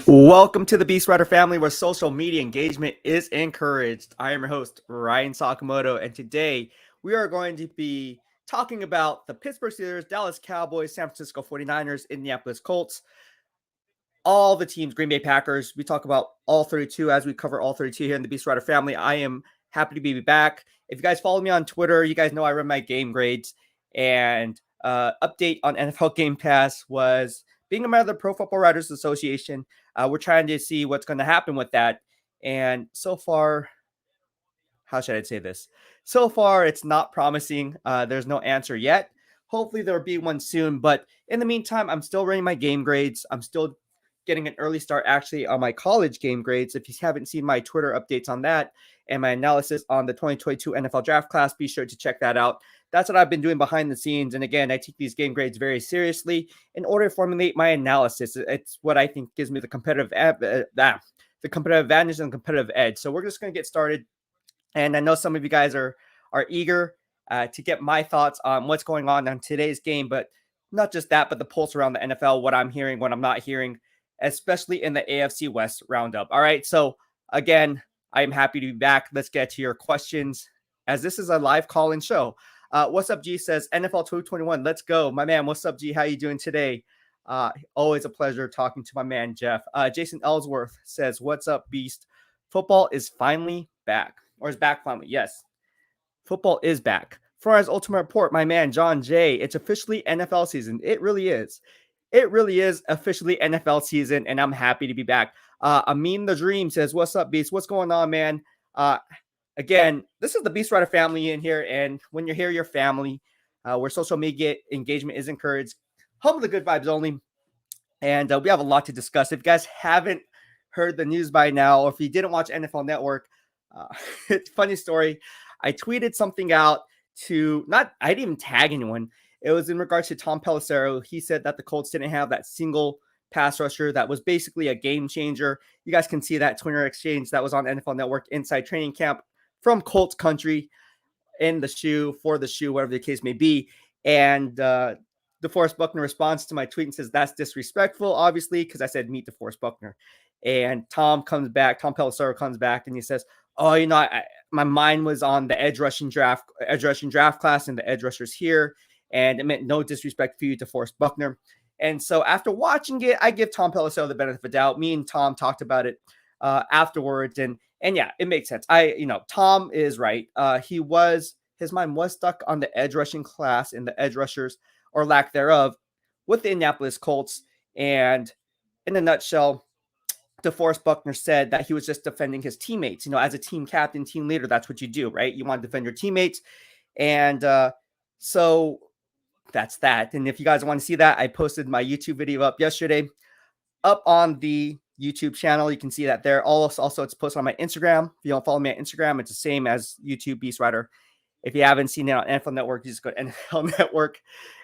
Welcome to the BEASTwriter family, where social media engagement is encouraged. I am your host, Ryan Sakamoto, and today we are going to be talking about the Pittsburgh Steelers, Dallas Cowboys, San Francisco 49ers, Indianapolis Colts, all the teams, Green Bay Packers. We talk about all 32 as we cover all 32 here in the BEASTwriter family. I am happy to be back. If you guys follow me on Twitter, you guys know I run my game grades, and update on NFL Game Pass was being a member of the Pro Football Writers Association. We're trying to see what's going to happen with that. And so far, how should I say this? So far, it's not promising. There's no answer yet. Hopefully, there'll be one soon. But in the meantime, I'm still running my game grades. I'm still getting an early start actually on my college game grades. If you haven't seen my Twitter updates on that and my analysis on the 2022 NFL draft class, be sure to check that out. That's what I've been doing behind the scenes. And again, I take these game grades very seriously in order to formulate my analysis. It's what I think gives me the competitive advantage and competitive edge. So we're just going to get started. And I know some of you guys are eager to get my thoughts on what's going on today's game, but not just that, but the pulse around the NFL, what I'm hearing, what I'm not hearing, especially in the AFC West roundup. All right. So again, I am happy to be back. Let's get to your questions, as this is a live call-in show. What's up, G says NFL 2021. Let's go. My man, what's up, G? How you doing today? Always a pleasure talking to my man, Jeff. Jason Ellsworth says, what's up, Beast? Football is finally back, or is back finally. Yes, football is back. Flores Ultimate Report, my man, John J. It's officially NFL season. It really is. It really is officially NFL season, and I'm happy to be back. Amin the Dream says, what's up, Beast? What's going on, man? Again, this is the BEASTwriter family in here, and when you're here, your family, where social media engagement is encouraged. Home of the good vibes only, and we have a lot to discuss. If you guys haven't heard the news by now, or if you didn't watch NFL Network, it's a funny story. I tweeted something out I didn't even tag anyone. It was in regards to Tom Pelissero. He said that the Colts didn't have that single pass rusher that was basically a game changer. You guys can see that Twitter exchange that was on NFL Network Inside Training Camp from Colts country, in the shoe, for the shoe, whatever the case may be. And DeForest Buckner responds to my tweet and says, that's disrespectful, obviously, because I said meet DeForest Buckner. And Tom Pelissero comes back, and he says, oh, my mind was on the edge rushing draft class and the edge rushers here. And it meant no disrespect for you, DeForest Buckner. And so after watching it, I give Tom Pelissero the benefit of the doubt. Me and Tom talked about it afterwards. And yeah, it makes sense. Tom is right. His mind was stuck on the edge rushing class and the edge rushers, or lack thereof, with the Indianapolis Colts. And in a nutshell, DeForest Buckner said that he was just defending his teammates. As a team captain, team leader, that's what you do, right? You want to defend your teammates. And so that's that. And if you guys want to see that, I posted my YouTube video up yesterday, up on the YouTube channel. You can see that there. Also, it's posted on my Instagram. If you don't follow me on Instagram, it's the same as YouTube BEASTwriter. If you haven't seen it on NFL Network, you just go to NFL Network,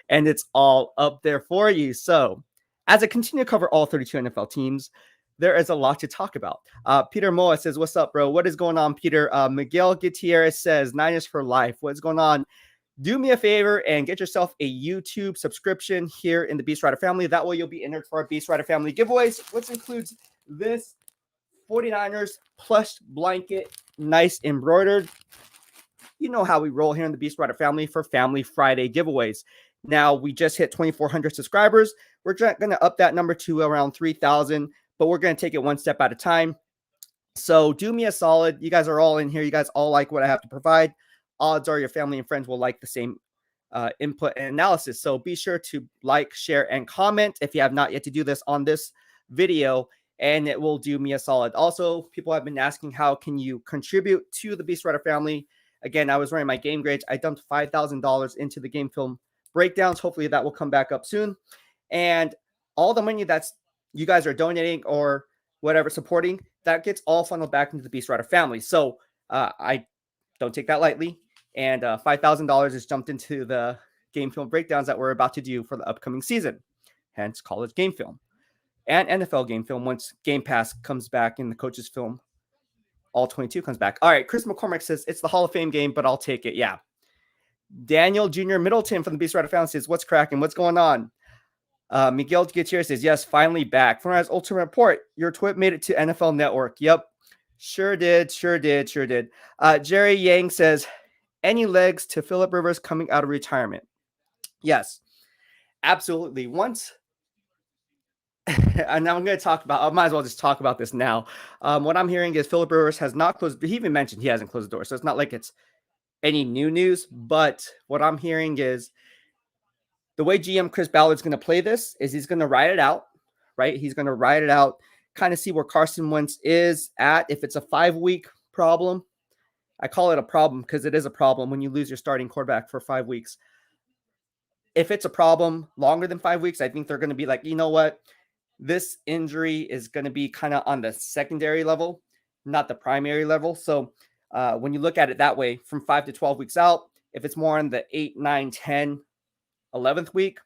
and it's all up there for you. So as I continue to cover all 32 NFL teams, there is a lot to talk about. Peter Moa says, what's up, bro? What is going on, Peter? Miguel Gutierrez says, Niners for life. What's going on? Do me a favor and get yourself a YouTube subscription here in the BEASTwriter family. That way you'll be entered for our BEASTwriter family giveaways, which includes this 49ers plush blanket, nice embroidered. You know how we roll here in the BEASTwriter family for Family Friday giveaways. Now, we just hit 2,400 subscribers. We're going to up that number to around 3,000, but we're going to take it one step at a time. So do me a solid. You guys are all in here. You guys all like what I have to provide. Odds are your family and friends will like the same input and analysis. So be sure to like, share, and comment if you have not yet to do this on this video, and it will do me a solid. Also, people have been asking, how can you contribute to the BEASTwriter family? Again, I was running my game grades. I dumped $5,000 into the game film breakdowns. Hopefully that will come back up soon. And all the money that's you guys are donating or whatever, supporting, that gets all funneled back into the BEASTwriter family. So I don't take that lightly. And $5,000 is jumped into the game film breakdowns that we're about to do for the upcoming season. Hence college game film and NFL game film once Game Pass comes back in the coach's film. All 22 comes back. All right, Chris McCormick says, it's the Hall of Fame game, but I'll take it. Yeah. Daniel Jr. Middleton from the BEASTwriter family says, what's cracking? What's going on? Miguel Gutierrez says, yes, finally back. Flores Ultimate Report, your tweet made it to NFL Network. Yep, sure did. Jerry Yang says, any legs to Phillip Rivers coming out of retirement? Yes, absolutely. Once, and I'm going to talk about, I might as well just talk about this now. What I'm hearing is Phillip Rivers has not closed, he even mentioned he hasn't closed the door. So it's not like it's any new news, but what I'm hearing is the way GM Chris Ballard's going to play this is he's going to ride it out, right? He's going to ride it out, kind of see where Carson Wentz is at. If it's a 5-week problem, I call it a problem because it is a problem when you lose your starting quarterback for 5 weeks. If it's a problem longer than 5 weeks, I think they're going to be like, you know what? This injury is going to be kind of on the secondary level, not the primary level. So when you look at it that way, from 5 to 12 weeks out, if it's more on the 8, 9, 10, 11th week,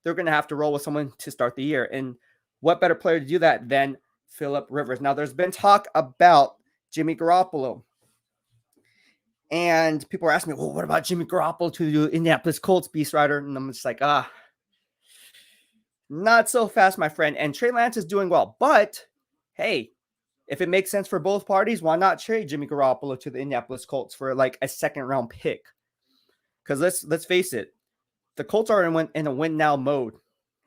they're going to have to roll with someone to start the year. And what better player to do that than Phillip Rivers? Now, there's been talk about Jimmy Garoppolo. And people are asking me, well, what about Jimmy Garoppolo to the Indianapolis Colts, BEASTwriter? And I'm just like, not so fast, my friend. And Trey Lance is doing well. But, hey, if it makes sense for both parties, why not trade Jimmy Garoppolo to the Indianapolis Colts for like a second-round pick? Because let's face it, the Colts are in a win-now mode,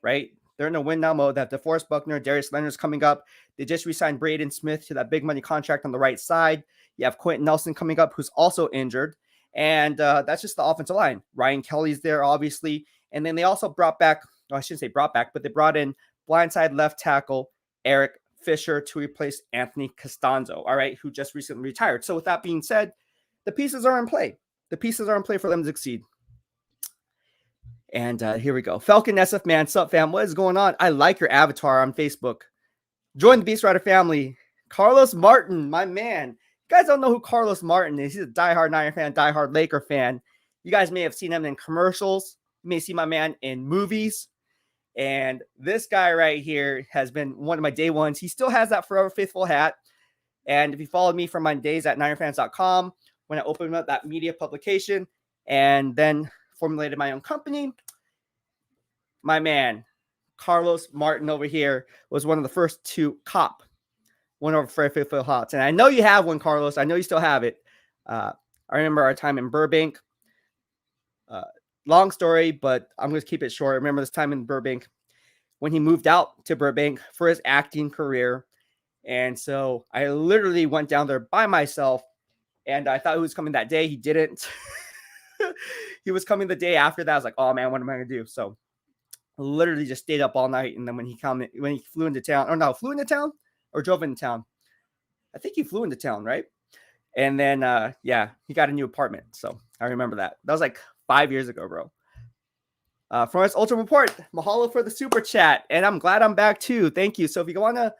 right? They're in a win-now mode. They have DeForest Buckner, Darius Leonard's coming up. They just re-signed Braden Smith to that big money contract on the right side. You have Quentin Nelson coming up, who's also injured. And that's just the offensive line. Ryan Kelly's there, obviously. And then they also brought back, well, I shouldn't say brought back, but they brought in blindside left tackle Eric Fisher to replace Anthony Costanzo, all right, who just recently retired. So with that being said, the pieces are in play. The pieces are in play for them to succeed. And here we go. Falcon SF Man, sup fam? What is going on? I like your avatar on Facebook. Join the BEASTwriter family. Carlos Martin, my man. You guys don't know who Carlos Martin is. He's a diehard Niner fan, diehard Laker fan. You guys may have seen him in commercials. You may see my man in movies. And this guy right here has been one of my day ones. He still has that Forever Faithful hat. And if you followed me from my days at NinerFans.com, when I opened up that media publication and then formulated my own company, my man, Carlos Martin over here was one of the first to cop one of our Forever Faithful hats. And I know you have one, Carlos. I know you still have it. I remember our time in Burbank. Long story, but I'm going to keep it short. I remember this time in Burbank when he moved out to Burbank for his acting career. And so I literally went down there by myself, and I thought he was coming that day. He didn't. He was coming the day after that. I was like, oh, man, what am I going to do? So I literally just stayed up all night. And then when he flew into town, flew into town or drove into town. I think he flew into town, right? And then, he got a new apartment. So I remember that. That was like 5 years ago, bro. Florence Ultra Report, mahalo for the super chat. And I'm glad I'm back too. Thank you. So if you want to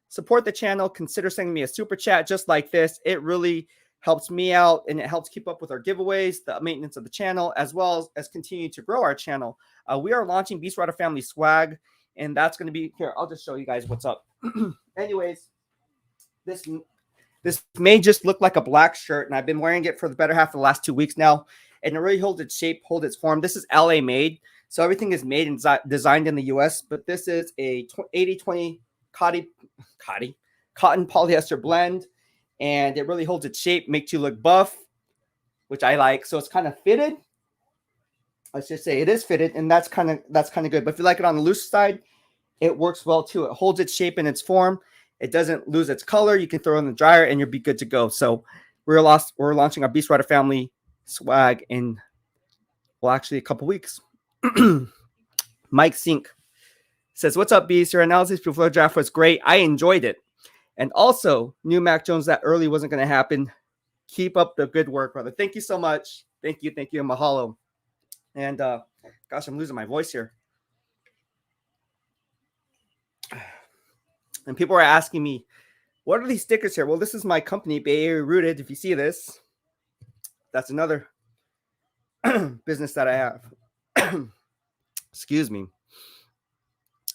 support the channel, consider sending me a super chat just like this. It really helps me out, and it helps keep up with our giveaways, the maintenance of the channel, as well as continue to grow our channel. We are launching BEASTwriter Family swag, and that's going to be here. I'll just show you guys what's up. Anyways, this may just look like a black shirt, and I've been wearing it for the better half of the last 2 weeks now, and it really holds its shape, holds its form. This is LA made, so everything is made and designed in the US, but this is a 80-20 cotton polyester blend, and it really holds its shape, makes you look buff, which I like. So it's kind of fitted. Let's just say it is fitted, and that's kind of good. But if you like it on the loose side, it works well too. It holds its shape and its form. It doesn't lose its color. You can throw it in the dryer, and you'll be good to go. So we're launching our BEASTwriter Family swag in, well, actually a couple weeks. Mike Sink says, what's up, Beast? Your analysis before the draft was great. I enjoyed it. And also, knew Mac Jones that early wasn't going to happen. Keep up the good work, brother. Thank you so much. Thank you, and mahalo. And gosh, I'm losing my voice here. And people are asking me, what are these stickers here? Well, this is my company, Bay Area Rooted. If you see this, that's another business that I have. Excuse me.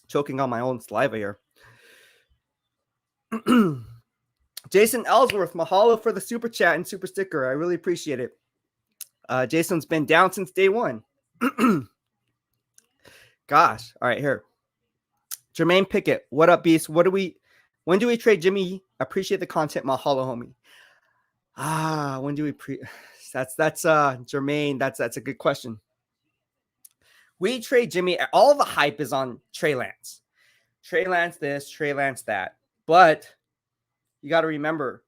Choking on my own saliva here. Jason Ellsworth, mahalo for the super chat and super sticker. I really appreciate it. Jason's been down since day one. Gosh. All right, here. Jermaine Pickett, what up, Beast? When do we trade Jimmy? Appreciate the content, Mahalo, homie. When do we that's Jermaine. That's a good question. We trade Jimmy. All the hype is on Trey Lance. Trey Lance this, Trey Lance that. But you got to remember,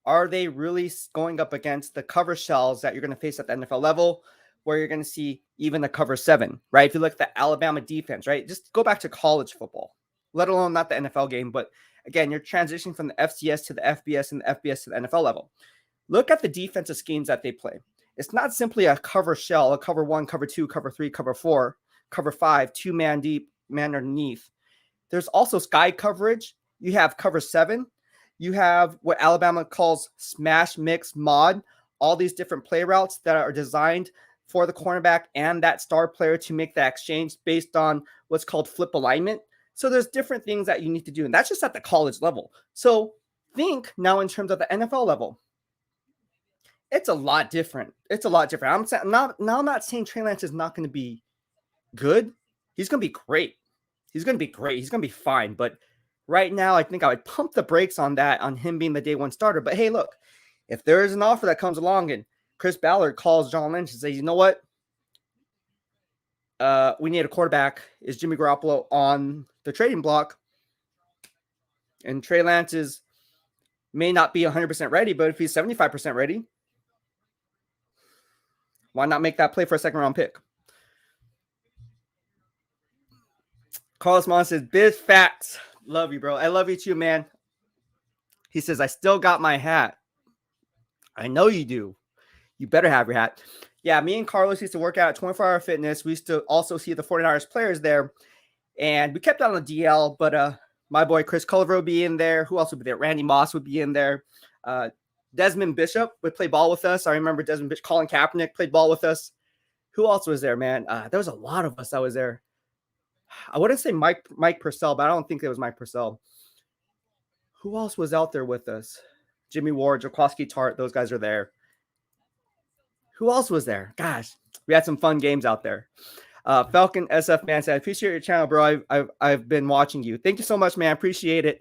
are they really going up against the cover shells that you're going to face at the NFL level, where you're going to see even the cover 7, right? If you look at the Alabama defense, right? Just go back to college football, let alone not the NFL game. But again, you're transitioning from the FCS to the FBS and the FBS to the NFL level. Look at the defensive schemes that they play. It's not simply a cover shell, a cover 1, cover 2, cover 3, cover 4, cover 5, 2-man deep, man underneath. There's also sky coverage. You have cover 7. You have what Alabama calls smash, mix, mod, all these different play routes that are designed for the cornerback and that star player to make that exchange based on what's called flip alignment. So there's different things that you need to do, and that's just at the college level. So think now in terms of the NFL level. It's a lot different. I'm not saying Trey Lance is not going to be good. He's going to be great. He's going to be fine. But right now, I think I would pump the brakes on that, on him being the day one starter. But hey, look, if there is an offer that comes along and Chris Ballard calls John Lynch and says, you know what? We need a quarterback. Is Jimmy Garoppolo on the trading block? And Trey Lance may not be 100% ready, but if he's 75% ready, why not make that play for a second-round pick? Carlos Mon says, Biz Facts. Love you, bro. I love you too, man. He says, I still got my hat. I know you do. You better have your hat. Yeah, me and Carlos used to work out at 24 Hour Fitness. We used to also see the 49ers players there. And we kept on the DL, but my boy Chris Culver would be in there. Who else would be there? Randy Moss would be in there. Desmond Bishop would play ball with us. I remember Desmond Bishop. Colin Kaepernick played ball with us. Who else was there, man? There was a lot of us that was there. I wouldn't say Mike Purcell, but I don't think it was Mike Purcell. Who else was out there with us? Jimmy Ward, Jaquoski Tart, those guys are there. Who else was there? Gosh, we had some fun games out there. Falcon SF man said, I appreciate your channel, bro. I've been watching you. Thank you so much, man. Appreciate it.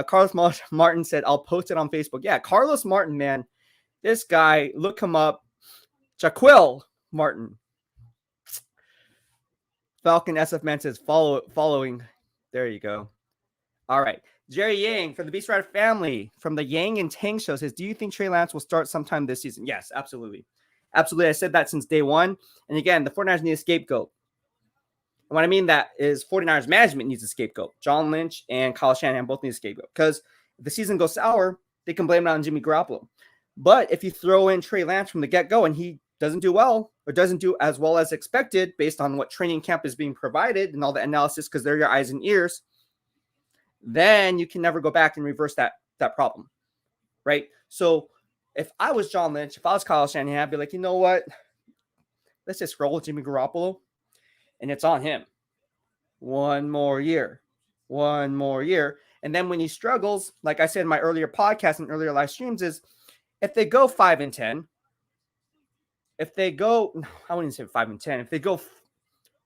Carlos Martin said, I'll post it on Facebook. Yeah, Carlos Martin, man. This guy, look him up. Jaquil Martin. Falcon SF man says, following. There you go. All right. Jerry Yang from the BEASTwriter family from the Yang and Tang show says, do you think Trey Lance will start sometime this season? Yes, absolutely. Absolutely. I said that since day one. And again, the 49ers need a scapegoat. And what I mean that is 49ers management needs a scapegoat. John Lynch and Kyle Shanahan both need a scapegoat. Because if the season goes sour, they can blame it on Jimmy Garoppolo. But if you throw in Trey Lance from the get-go and he doesn't do well or doesn't do as well as expected based on what training camp is being provided and all the analysis because they're your eyes and ears, then you can never go back and reverse that problem, right? So if I was John Lynch, if I was Kyle Shanahan, I'd be like, you know what? Let's just roll with Jimmy Garoppolo, and it's on him. One more year. And then when he struggles, like I said in my earlier podcast and earlier live streams, is if they go 5-10, if they go, I wouldn't say 5-10, if they go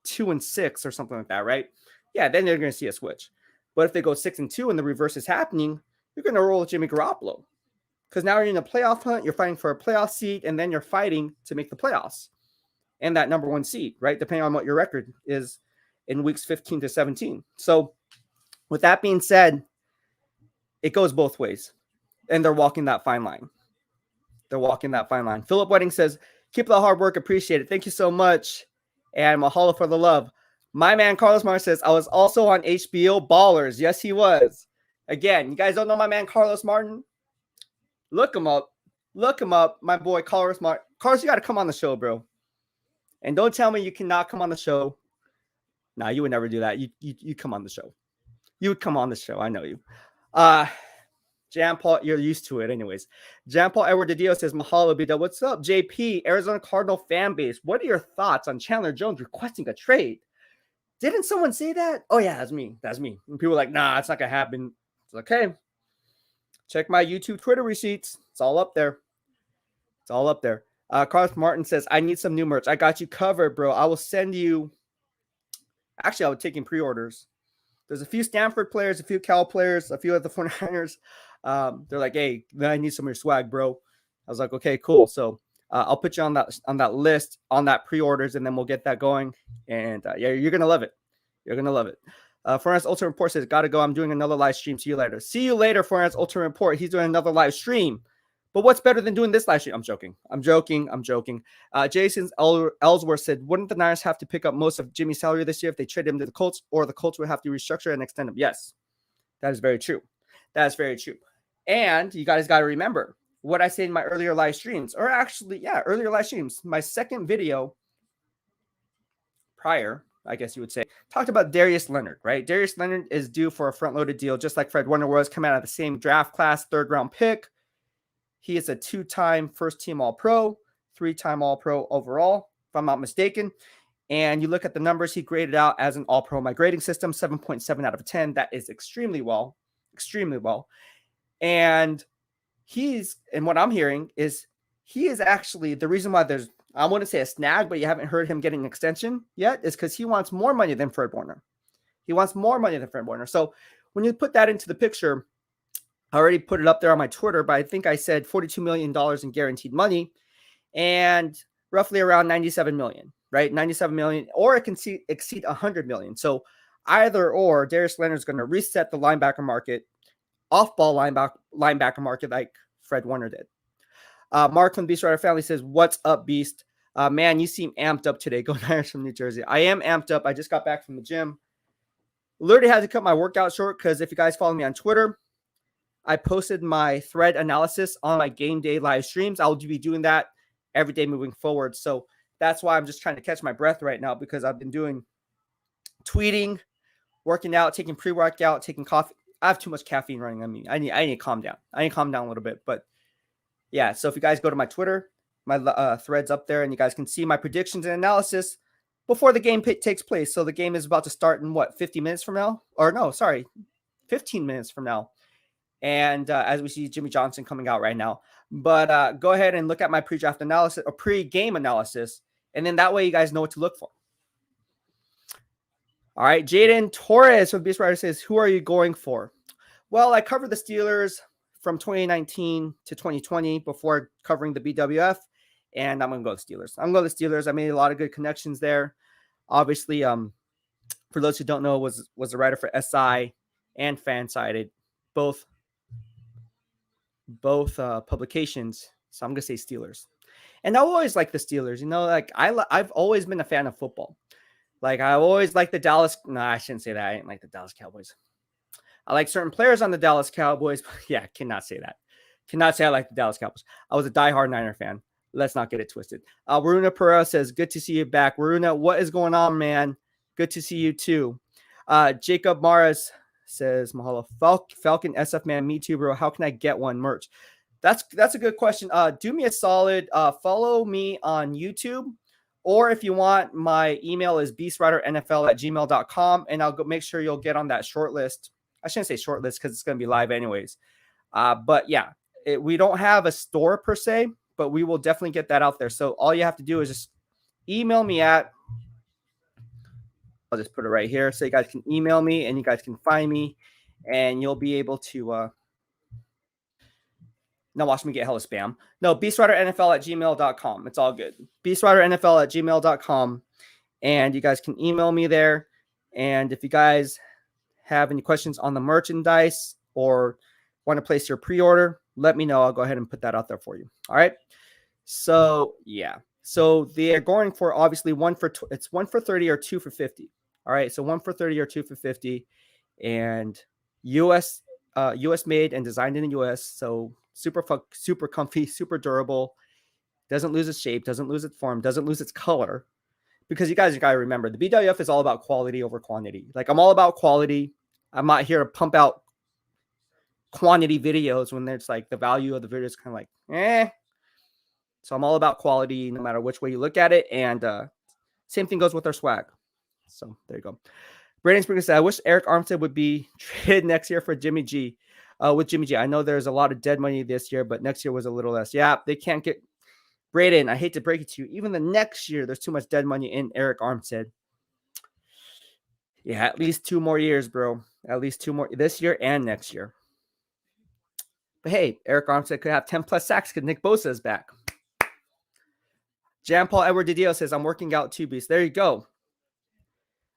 2-6 or something like that, right? Yeah, then they're going to see a switch. But if they go 6-2 and the reverse is happening, you're going to roll with Jimmy Garoppolo. Because now you're in a playoff hunt, you're fighting for a playoff seat, and then you're fighting to make the playoffs and that number one seed, right? Depending on what your record is in weeks 15 to 17. So with that being said, it goes both ways. And they're walking that fine line. Philip Wedding says, keep the hard work. Appreciate it. Thank you so much. And mahalo for the love. My man Carlos Martin says, I was also on HBO Ballers. Yes, he was. Again, you guys don't know my man Carlos Martin? Look him up. My boy Carlos Martin. Carlos, you got to come on the show, bro. And don't tell me you cannot come on the show. Nah, you would never do that. You come on the show. You would come on the show. I know you. Jan Paul, you're used to it anyways. Jan Paul Edward DeDio says, mahalo, B-Dub. What's up, JP? Arizona Cardinal fan base. What are your thoughts on Chandler Jones requesting a trade? Didn't someone say that? Oh, yeah, that's me. And people are like, nah, it's not going to happen. It's okay. Check my YouTube, Twitter receipts. It's all up there. Carlos Martin says, I need some new merch. I got you covered, bro. I will send you. Actually, I was taking pre-orders. There's a few Stanford players, a few Cal players, a few of the 49ers. They're like, hey, I need some of your swag, bro. I was like, okay, cool. So I'll put you on that list, on that pre-orders, and then we'll get that going. And yeah, you're gonna love it. You're gonna love it. Fornance Ultimate Report says, gotta go. I'm doing another live stream. See you later. See you later, Fornance Ultimate Report. He's doing another live stream. But what's better than doing this live stream? I'm joking. Jason Ellsworth said, wouldn't the Niners have to pick up most of Jimmy's salary this year if they trade him to the Colts, or the Colts would have to restructure and extend him? Yes, that is very true. And you guys got to remember what I said in my earlier live streams, or actually, earlier live streams. My second video prior, I guess you would say, talked about Darius Leonard, right? Darius Leonard is due for a front-loaded deal, just like Fred Warner was, coming out of the same draft class, third-round pick. He is a 2-time first-team All-Pro, 3-time All-Pro overall, if I'm not mistaken. And you look at the numbers, he graded out as an All-Pro in my grading system, 7.7 out of 10. That is extremely well. And what I'm hearing is he is actually the reason why there's, I wouldn't say a snag, but you haven't heard him getting an extension yet, is because he wants more money than Fred Warner. So when you put that into the picture, I already put it up there on my Twitter, but I think I said $42 million in guaranteed money and roughly around 97 million, right? 97 million, or it can exceed 100 million. So either or, Darius Leonard is going to reset the linebacker market, off-ball linebacker market like Fred Warner did. Mark from BEASTwriter Family says, what's up, Beast? Man, you seem amped up today. Go Niners from New Jersey. I am amped up. I just got back from the gym. Literally had to cut my workout short because if you guys follow me on Twitter, I posted my thread analysis on my game day live streams. I'll be doing that every day moving forward. So that's why I'm just trying to catch my breath right now, because I've been doing tweeting, working out, taking pre-workout, taking coffee. I have too much caffeine running on me. I need to calm down. I need to calm down a little bit. But yeah, so if you guys go to my Twitter, my thread's up there, and you guys can see my predictions and analysis before the game takes place. So the game is about to start in 50 minutes from now? Or no, sorry, 15 minutes from now. And as we see Jimmy Johnson coming out right now. But go ahead and look at my pre-draft analysis or pre-game analysis. And then that way you guys know what to look for. All right. Jaden Torres from BEASTwriter says, who are you going for? Well, I covered the Steelers from 2019 to 2020 before covering the BWF. And I'm going to go with Steelers. I made a lot of good connections there. Obviously, for those who don't know, was a writer for SI and Fansided, both publications. So I'm gonna say Steelers. And I always like the Steelers. I've always been a fan of football. Like I always like the Dallas. No, I shouldn't say that. I didn't like the Dallas Cowboys. I like certain players on the Dallas Cowboys. But yeah, cannot say that. Cannot say I like the Dallas Cowboys. I was a diehard Niner fan. Let's not get it twisted. Waruna Pereira says, good to see you back. Waruna, what is going on, man? Good to see you too. Jacob Maras says, Mahalo, Falcon SF man, me too, bro. How can I get one merch? That's a good question. Do me a solid. Follow me on YouTube, or if you want, my email is beastwriternfl@gmail.com, and I'll go make sure you'll get on that short list. I shouldn't say short list because it's going to be live anyways. But yeah, we don't have a store per se, but we will definitely get that out there. So all you have to do is just email me at, I'll just put it right here so you guys can email me and you guys can find me, and you'll be able to now watch me get hella spam. No, beastwriternfl@gmail.com. It's all good. beastwriternfl@gmail.com, and you guys can email me there. And if you guys have any questions on the merchandise or want to place your pre-order, let me know. I'll go ahead and put that out there for you. All right. So yeah. So they are going for obviously it's 1 for 30 or 2 for 50. All right. So 1 for 30 or 2 for 50, and US made and designed in the US. So super comfy, super durable. Doesn't lose its shape, doesn't lose its form, doesn't lose its color. Because you guys got to remember, the BWF is all about quality over quantity. Like I'm all about quality. I'm not here to pump out quantity videos when there's like the value of the video is kind of like, eh. So I'm all about quality no matter which way you look at it. And same thing goes with our swag. So there you go. Brandon Springer said, I wish Eric Armstead would be traded next year for Jimmy G. With Jimmy G. I know there's a lot of dead money this year, but next year was a little less. Yeah, they can't get Braden. I hate to break it to you. Even the next year, there's too much dead money in Eric Armstead. Yeah, at least 2 more years, bro. At least 2 more this year and next year. But hey, Eric Armstead could have 10 plus sacks because Nick Bosa is back. Jean Paul Edward Didio says, I'm working out too, Beast. There you go.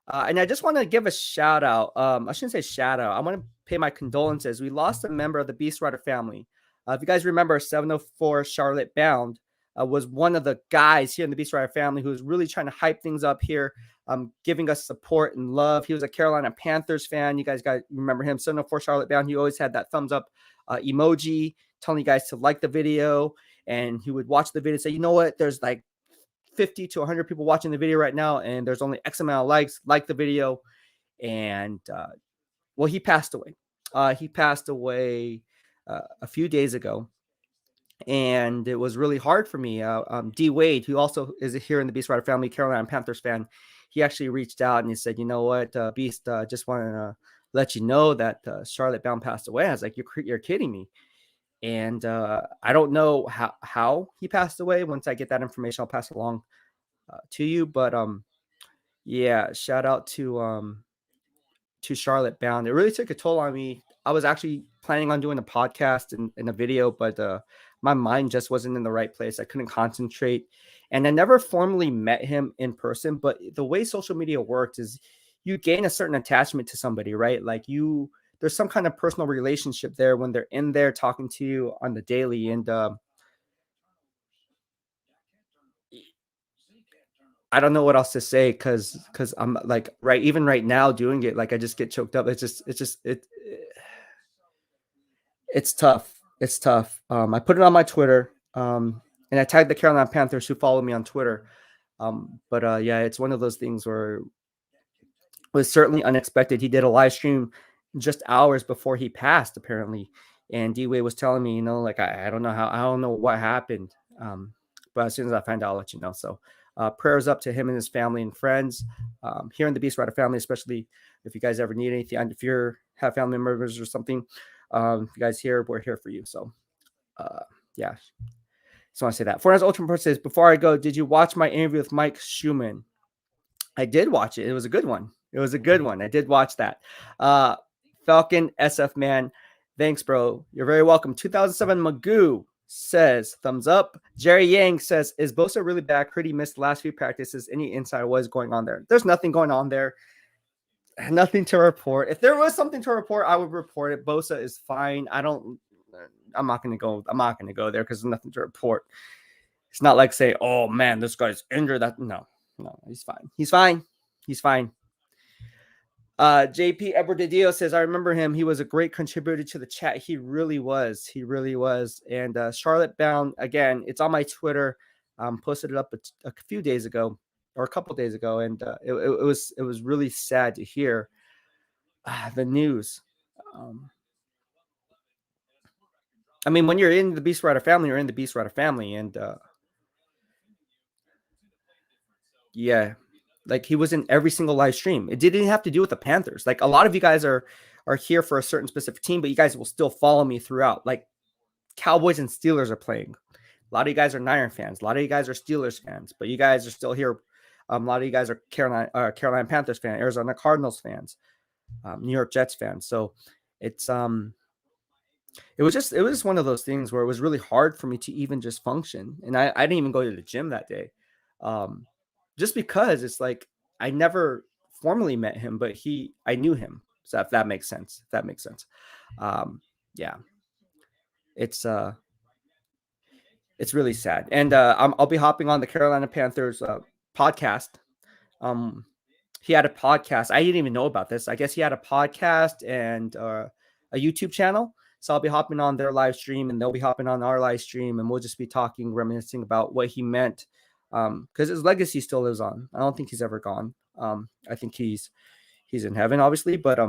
And I just want to give a shout out. I shouldn't say shout out. I want to pay my condolences. We lost a member of the BEASTwriter family. If you guys remember, 704 Charlotte Bound was one of the guys here in the BEASTwriter family who was really trying to hype things up here, giving us support and love. He was a Carolina Panthers fan. You guys remember him. 704 Charlotte Bound. He always had that thumbs up emoji telling you guys to like the video. And he would watch the video and say, you know what? There's like 50 to 100 people watching the video right now, and there's only X amount of likes, like the video. And well, he passed away. He passed away a few days ago, and it was really hard for me. D Wade, who also is here in the BEASTwriter family, Carolina Panthers fan, he actually reached out and he said, you know what, Beast, just want to let you know that Charlotte Bound passed away. I was like, you're kidding me. And I don't know how he passed away. Once I get that information, I'll pass it along to you. But yeah, shout out to Charlotte Bound. It really took a toll on me. I was actually planning on doing a podcast and a video, but my mind just wasn't in the right place. I couldn't concentrate. And I never formally met him in person. But the way social media works is you gain a certain attachment to somebody, right? Like there's some kind of personal relationship there when they're in there talking to you on the daily. And I don't know what else to say because I'm like even right now doing it, like I just get choked up. It's tough. It's tough. I put it on my Twitter, and I tagged the Carolina Panthers who follow me on Twitter. But yeah, it's one of those things where it was certainly unexpected. He did a live stream just hours before he passed, apparently. And D-Way was telling me, like, I don't know what happened. But as soon as I find out, I'll let you know. So prayers up to him and his family and friends here in the BEASTwriter family, especially if you guys ever need anything. And if you have family members or something, you guys here, we're here for you. So yeah, just want to say that. Fortnite's Ultimate Pro says, before I go, did you watch my interview with Mike Schumann? I did watch it. It was a good one. I did watch that. Falcon SF man, thanks, bro. You're very welcome. 2007 Magoo says, thumbs up. Jerry Yang says, is Bosa really back? Heard he missed the last few practices. Any insight what is going on there? There's nothing going on there. Nothing to report. If there was something to report, I would report it. Bosa is fine. I'm not going to go there because there's nothing to report. It's not like say, oh man, this guy's injured. No, he's fine. He's fine. JP Edward Didio says, I remember him. He was a great contributor to the chat. He really was. And Charlotte Bound, again, it's on my Twitter. Posted it up a few days ago or a couple days ago. And it was really sad to hear the news. I mean, when you're in the BEASTwriter family, you're in the BEASTwriter family. And yeah, like he was in every single live stream. It didn't have to do with the Panthers. Like a lot of you guys are here for a certain specific team, but you guys will still follow me throughout. Like Cowboys and Steelers are playing. A lot of you guys are Niner fans. A lot of you guys are Steelers fans, but you guys are still here. A lot of you guys are Carolina Panthers fans, Arizona Cardinals fans, New York Jets fans. So it's it was just one of those things where it was really hard for me to even just function. And I didn't even go to the gym that day. Just because it's like I never formally met him, but I knew him. So if that makes sense. Yeah. It's really sad. And I'll be hopping on the Carolina Panthers podcast. He had a podcast. I didn't even know about this. I guess he had a podcast and a YouTube channel. So I'll be hopping on their live stream and they'll be hopping on our live stream and we'll just be talking, reminiscing about what he meant. Because his legacy still lives on. I don't think he's ever gone. I think he's in heaven, obviously, but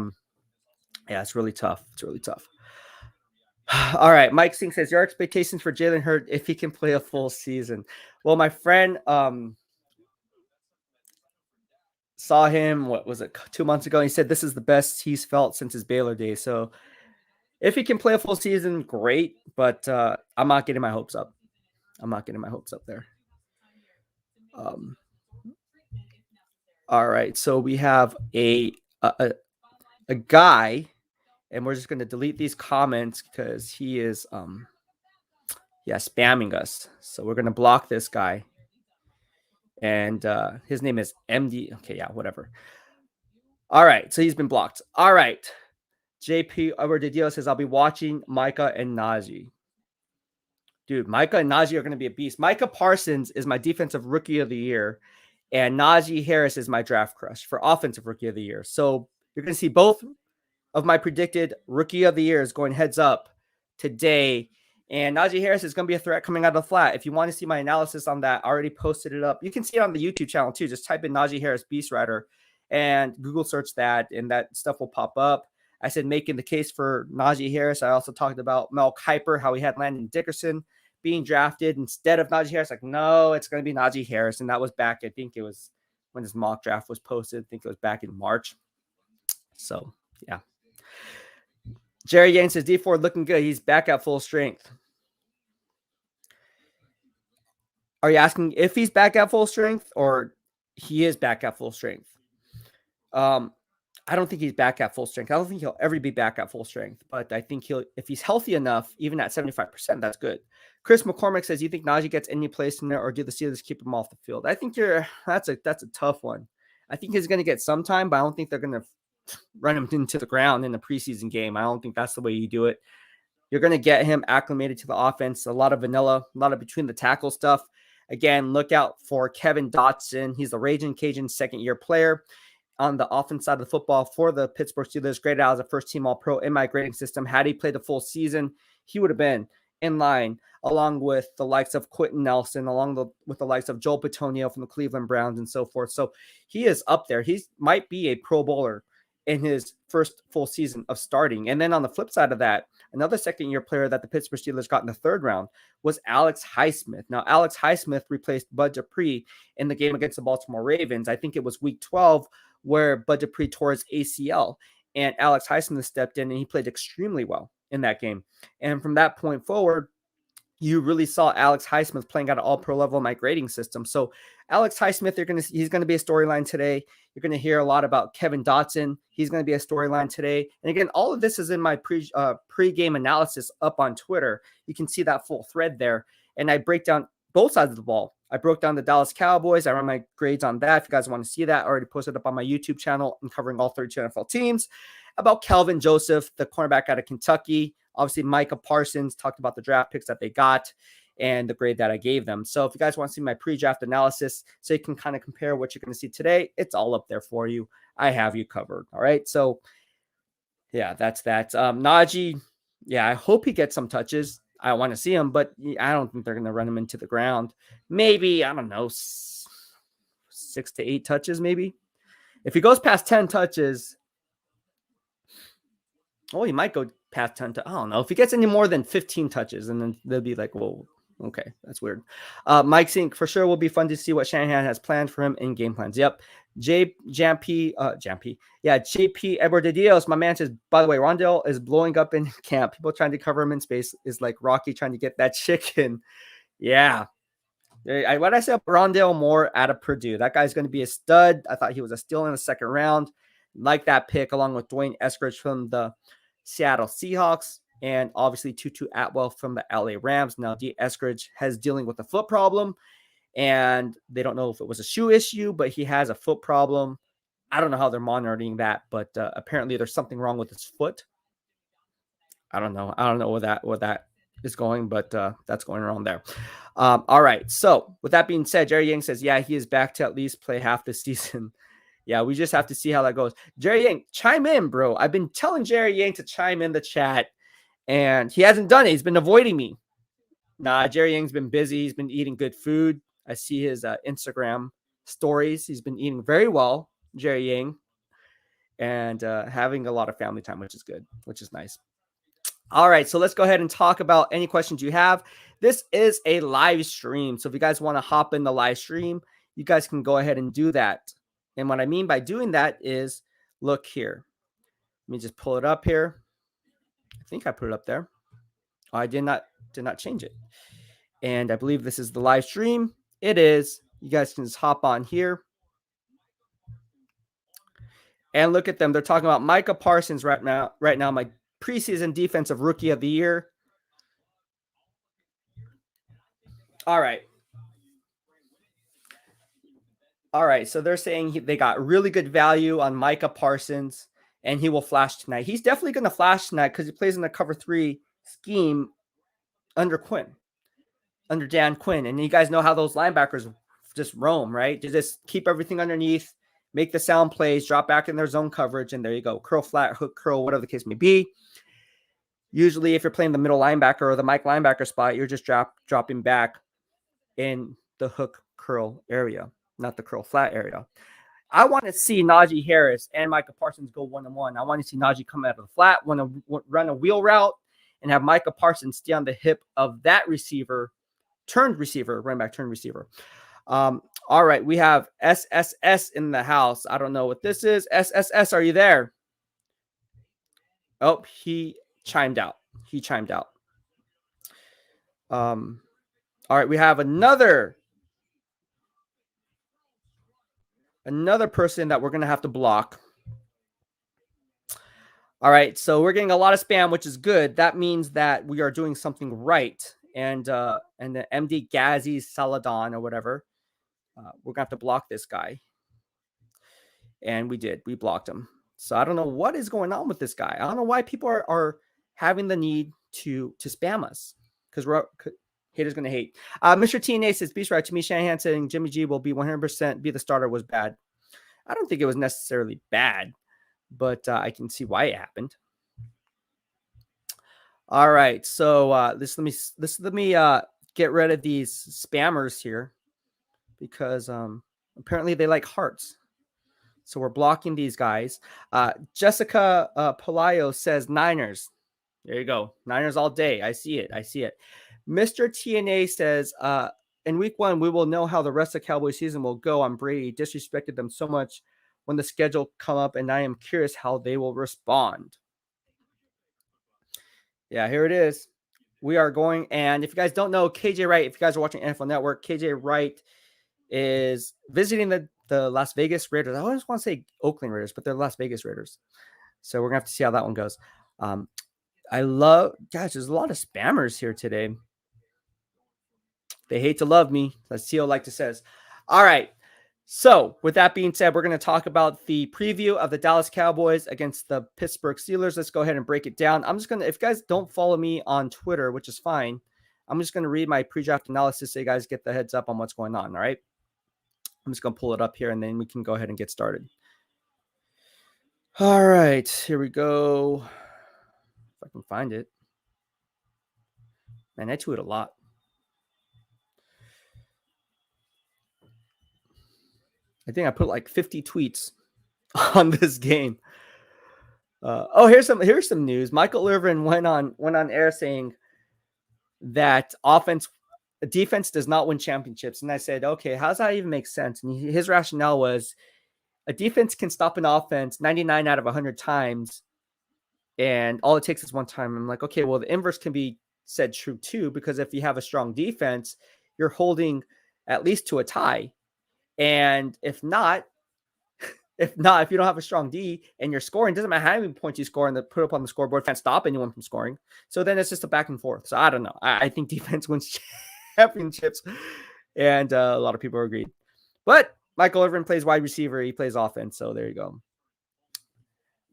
yeah, it's really tough. All right, Mike Singh says, your expectations for Jalen Hurts if he can play a full season. Well, my friend saw him, what was it, 2 months ago, and he said this is the best he's felt since his Baylor days. So if he can play a full season, great, but I'm not getting my hopes up. There. All right, so we have a a guy, and we're just going to delete these comments because he is spamming us. So we're going to block this guy. And his name is MD. Okay, yeah, whatever. All right, so he's been blocked. All right. JP Overdidio says, I'll be watching Micah and Najee. Dude, Micah and Najee are going to be a beast. Micah Parsons is my defensive rookie of the year, and Najee Harris is my draft crush for offensive rookie of the year. So you're going to see both of my predicted rookie of the years going heads up today. And Najee Harris is going to be a threat coming out of the flat. If you want to see my analysis on that, I already posted it up. You can see it on the YouTube channel too. Just type in Najee Harris BEASTwriter and Google search that, and that stuff will pop up. I said making the case for Najee Harris. I also talked about Mel Kiper, how he had Landon Dickerson being drafted instead of Najee Harris. Like, no, it's going to be Najee Harris. And that was back, I think it was when his mock draft was posted. I think it was back in March. So, yeah. Jerry Yang says, D Ford looking good. He's back at full strength. Are you asking if he's back at full strength or he is back at full strength? I don't think he's back at full strength. I don't think he'll ever be back at full strength, but I think if he's healthy enough, even at 75%, that's good. Chris McCormick says, you think Najee gets any place in there, or do the Steelers keep him off the field? I think that's a tough one. I think he's going to get some time, but I don't think they're going to run him into the ground in the preseason game. I don't think that's the way you do it. You're going to get him acclimated to the offense, a lot of vanilla, a lot of between the tackle stuff. Again, look out for Kevin Dotson. He's the Raging Cajun second-year player on the offense side of the football for the Pittsburgh Steelers, graded out as a first-team All-Pro in my grading system. Had he played the full season, he would have been in line along with the likes of Quentin Nelson, with the likes of Joel Bitonio from the Cleveland Browns and so forth. So he is up there. He might be a Pro Bowler in his first full season of starting. And then on the flip side of that, another second-year player that the Pittsburgh Steelers got in the third round was Alex Highsmith. Now, Alex Highsmith replaced Bud Dupree in the game against the Baltimore Ravens. I think it was week 12 where Bud Dupree tore his ACL, and Alex Highsmith stepped in, and he played extremely well in that game. And from that point forward, you really saw Alex Highsmith playing at an all-pro level in my grading system. So Alex Highsmith, he's going to be a storyline today. You're going to hear a lot about Kevin Dotson. He's going to be a storyline today. And again, all of this is in my pre-game analysis up on Twitter. You can see that full thread there. And I break down both sides of the ball. I broke down the Dallas Cowboys. I run my grades on that. If you guys want to see that, I already posted up on my YouTube channel and covering all 32 NFL teams. About Calvin Joseph, the cornerback out of Kentucky. Obviously, Micah Parsons, talked about the draft picks that they got and the grade that I gave them. So if you guys want to see my pre-draft analysis so you can kind of compare what you're going to see today, it's all up there for you. I have you covered. All right. So, yeah, that's that. Najee, yeah, I hope he gets some touches. I want to see him, but I don't think they're going to run him into the ground. Maybe, I don't know, 6 to 8 touches maybe. If he goes past 10 touches, he might go past 10 I don't know. If he gets any more than 15 touches, and then they'll be like, whoa, okay, that's weird. Mike Sink, for sure will be fun to see what Shanahan has planned for him in game plans. Yep. JP Edward de Dios, my man says, by the way, Rondell is blowing up in camp. People trying to cover him in space is like Rocky trying to get that chicken. Yeah. What I said about Rondell Moore out of Purdue, that guy's going to be a stud. I thought he was a steal in the second round. Like that pick, along with Dwayne Eskridge from the Seattle Seahawks, and obviously Tutu Atwell from the LA Rams. Now, D. Eskridge has dealing with a foot problem, and they don't know if it was a shoe issue, but he has a foot problem. I don't know how they're monitoring that, but apparently there's something wrong with his foot. I don't know. I don't know where that is going, but that's going around there. All right. So with that being said, Jerry Yang says, yeah, he is back to at least play half the season. Yeah, we just have to see how that goes. Jerry Yang, chime in, bro. I've been telling Jerry Yang to chime in the chat, and he hasn't done it. He's been avoiding me. Nah, Jerry Yang's been busy. He's been eating good food. I see his Instagram stories. He's been eating very well, Jerry Yang, and having a lot of family time, which is good, which is nice. All right, so let's go ahead and talk about any questions you have. This is a live stream, so if you guys want to hop in the live stream, you guys can go ahead and do that. And what I mean by doing that is, look here. Let me just pull it up here. I think I put it up there. Oh, I did not change it. And I believe this is the live stream. It is. You guys can just hop on here. And look at them. They're talking about Micah Parsons right now, my preseason defensive rookie of the year. All right. So they're saying they got really good value on Micah Parsons, and he will flash tonight. He's definitely going to flash tonight because he plays in the cover 3 scheme under Dan Quinn. And you guys know how those linebackers just roam, right? They just keep everything underneath, make the sound plays, drop back in their zone coverage, and there you go. Curl, flat, hook, curl, whatever the case may be. Usually, if you're playing the middle linebacker or the Mike linebacker spot, you're just dropping back in the hook curl area, not the curl flat area. I want to see Najee Harris and Micah Parsons go 1-on-1. I want to see Najee come out of the flat, want to run a wheel route, and have Micah Parsons stay on the hip of that receiver, running back turned receiver. All right, we have SSS in the house. I don't know what this is. SSS, are you there? Oh, he chimed out. All right, we have another person that we're going to have to block. All right, so we're getting a lot of spam, which is good. That means that we are doing something right. And the MD Ghazi Saladon or whatever, we're going to have to block this guy. And we did. We blocked him. So I don't know what is going on with this guy. I don't know why people are having the need to spam us, because haters going to hate. Mr. TNA says, BEASTwriter, to me, Shanahan saying Jimmy G will be 100% be the starter was bad. I don't think it was necessarily bad, but I can see why it happened. All right, so let me get rid of these spammers here, because apparently they like hearts. So we're blocking these guys. Jessica Palayo says Niners. There you go. Niners all day. I see it. Mr. TNA says, in week 1, we will know how the rest of Cowboys season will go on Brady. Disrespected them so much when the schedule come up, and I am curious how they will respond. Yeah, here it is. We are going, and if you guys don't know, KJ Wright, if you guys are watching NFL Network, KJ Wright is visiting the Las Vegas Raiders. I always want to say Oakland Raiders, but they're Las Vegas Raiders. So we're going to have to see how that one goes. Guys, there's a lot of spammers here today. They hate to love me, as Theo like to says. All right. So with that being said, we're going to talk about the preview of the Dallas Cowboys against the Pittsburgh Steelers. Let's go ahead and break it down. I'm just going to, if you guys don't follow me on Twitter, which is fine, I'm just going to read my pre-draft analysis so you guys get the heads up on what's going on. All right. I'm just going to pull it up here, and then we can go ahead and get started. All right, here we go. If I can find it. Man, I tweet a lot. I think I put like 50 tweets on this game. Here's some news. Michael Irvin went on air saying that defense does not win championships. And I said, okay, how does that even make sense? And his rationale was a defense can stop an offense 99 out of 100 times, and all it takes is one time. I'm like, okay, well, the inverse can be said true too, because if you have a strong defense, you're holding at least to a tie. And if you don't have a strong D and you're scoring, doesn't matter how many points you score and put up on the scoreboard, can't stop anyone from scoring. So then it's just a back and forth. So I don't know. I think defense wins championships, and a lot of people agreed. But Michael Irvin plays wide receiver. He plays offense. So there you go.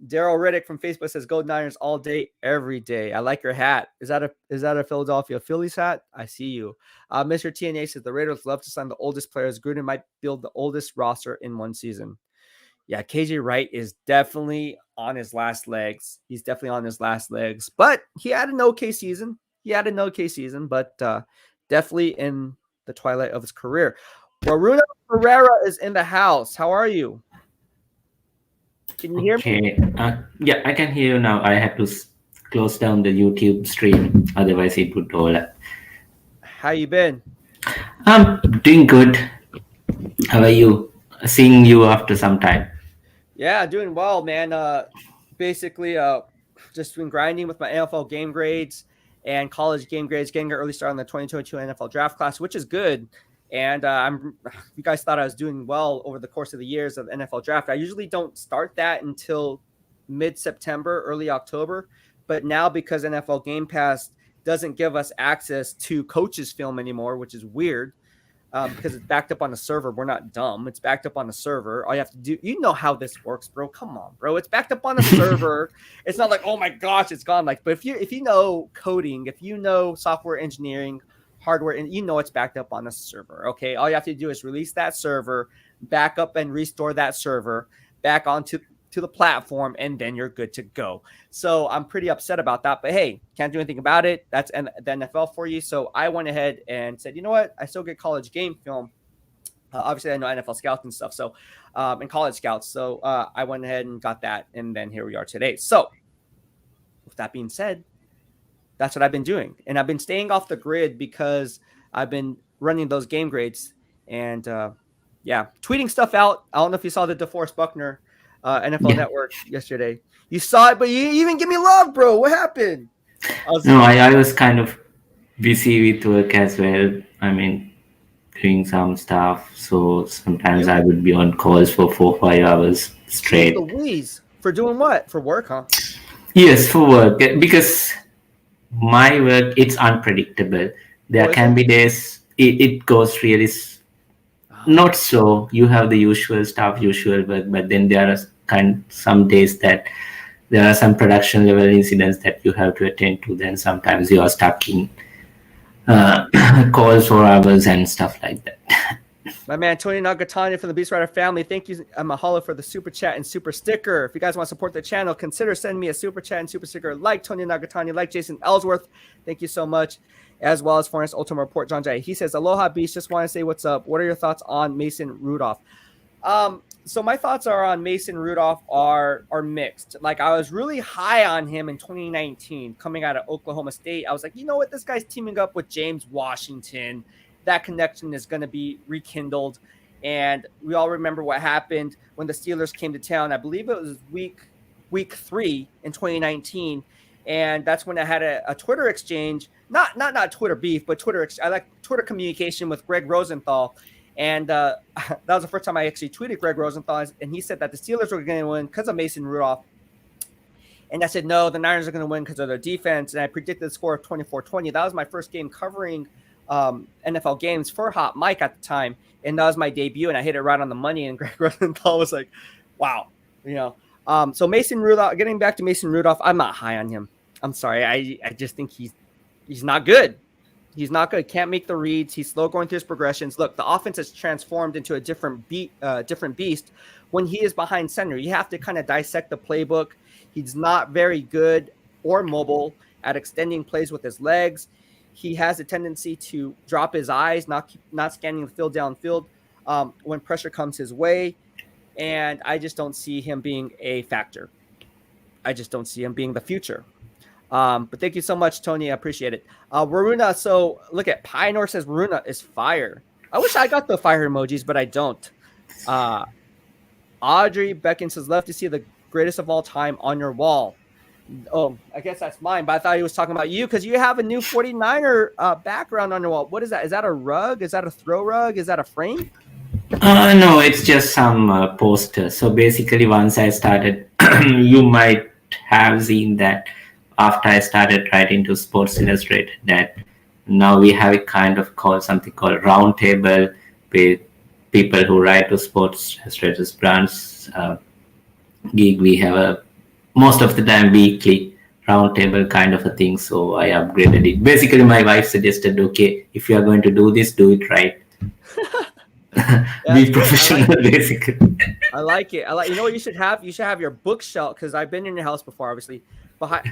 Daryl Riddick from Facebook says, "Go Niners all day, every day." I like your hat. Is that a Philadelphia Phillies hat? I see you. Mr. TNA says the Raiders love to sign the oldest players. Gruden might build the oldest roster in one season. Yeah, KJ Wright is definitely on his last legs. But he had an okay season. But definitely in the twilight of his career. Waruna Pereira is in the house. How are you? Can you hear me? Yeah, I can hear you now. I had to close down the YouTube stream. Otherwise, it would roll up. How you been? I'm doing good. How are you? Seeing you after some time. Yeah, doing well, man. Basically, just been grinding with my NFL game grades and college game grades, getting an early start on the 2022 NFL draft class, which is good. And you guys thought I was doing well over the course of the years of the NFL draft. I usually don't start that until mid-September, early October. But now because NFL Game Pass doesn't give us access to coaches' film anymore, which is weird, because it's backed up on the server. We're not dumb. It's backed up on the server. All you have to do, you know how this works, bro. Come on, bro. It's backed up on the server. It's not like, oh my gosh, it's gone. Like, but if you know coding, if you know software engineering, hardware, and you know it's backed up on the server. Okay, all you have to do is release that server, back up and restore that server back onto the platform, and then you're good to go. So I'm pretty upset about that, but hey, can't do anything about it. That's the NFL for you. So I went ahead and said, you know what? I still get college game film. Obviously, I know NFL scouts and stuff. So, and college scouts. So I went ahead and got that, and then here we are today. So with that being said, that's what I've been doing, and I've been staying off the grid because I've been running those game grades and tweeting stuff out. I don't know if you saw the DeForest Buckner NFL Network yesterday. You saw it, but you even give me love, bro. What happened? I was kind of busy with work as well. I mean, doing some stuff. So sometimes I would be on calls for 4-5 hours straight. Louise, for doing what? For work, huh? Yes, for work. Because my work, it's unpredictable. There can be days it goes really not so. You have the usual stuff, usual work, but then there are some days that there are some production level incidents that you have to attend to. Then sometimes you are stuck in calls for hours and stuff like that. My man Tony Nagatani from the BEASTwriter family, thank you, Mahalo, for the super chat and super sticker. If you guys want to support the channel, consider sending me a super chat and super sticker like Tony Nagatani, like Jason Ellsworth. Thank you so much. As well as Foreigners Ultimate Report, John Jay. He says, Aloha Beast, just want to say what's up. What are your thoughts on Mason Rudolph? So my thoughts are on Mason Rudolph are mixed. Like, I was really high on him in 2019 coming out of Oklahoma State. I was like, you know what? This guy's teaming up with James Washington. That connection is going to be rekindled. And we all remember what happened when the Steelers came to town. I believe it was week 3 in 2019. And that's when I had a Twitter exchange, not Twitter beef, but I like Twitter communication with Greg Rosenthal. And that was the first time I actually tweeted Greg Rosenthal, and he said that the Steelers were going to win because of Mason Rudolph. And I said, no, the Niners are going to win because of their defense. And I predicted the score of 24-20. That was my first game covering NFL games for Hot Mike at the time. And that was my debut, and I hit it right on the money. And Greg Rosenthal was like, wow, you know. So Mason Rudolph, getting back to Mason Rudolph, I'm not high on him. I'm sorry. I just think he's not good. He's not good. Can't make the reads. He's slow going through his progressions. Look, the offense has transformed into a different beast when he is behind center. You have to kind of dissect the playbook. He's not very good or mobile at extending plays with his legs. He has a tendency to drop his eyes, not scanning the field downfield when pressure comes his way. And I just don't see him being a factor. I just don't see him being the future. But thank you so much, Tony. I appreciate it. Waruna, so look at Pioneer says Waruna is fire. I wish I got the fire emojis, but I don't. Audrey Beckon says, love to see the greatest of all time on your wall. Oh, I guess that's mine, but I thought he was talking about you because you have a new 49er background on your wall. What is that? Is that a rug? Is that a throw rug? Is that a frame? No, it's just some posters. So basically, once I started, you might have seen that after I started writing to Sports Illustrated, that now we have something called roundtable with people who write to Sports Illustrated's brands gig. We have most of the time weekly roundtable kind of a thing. So I upgraded it. Basically, my wife suggested, okay, if you are going to do this, do it right. Be professional, basically. I like it. You know what you should have? You should have your bookshelf, because I've been in your house before, obviously. Behind,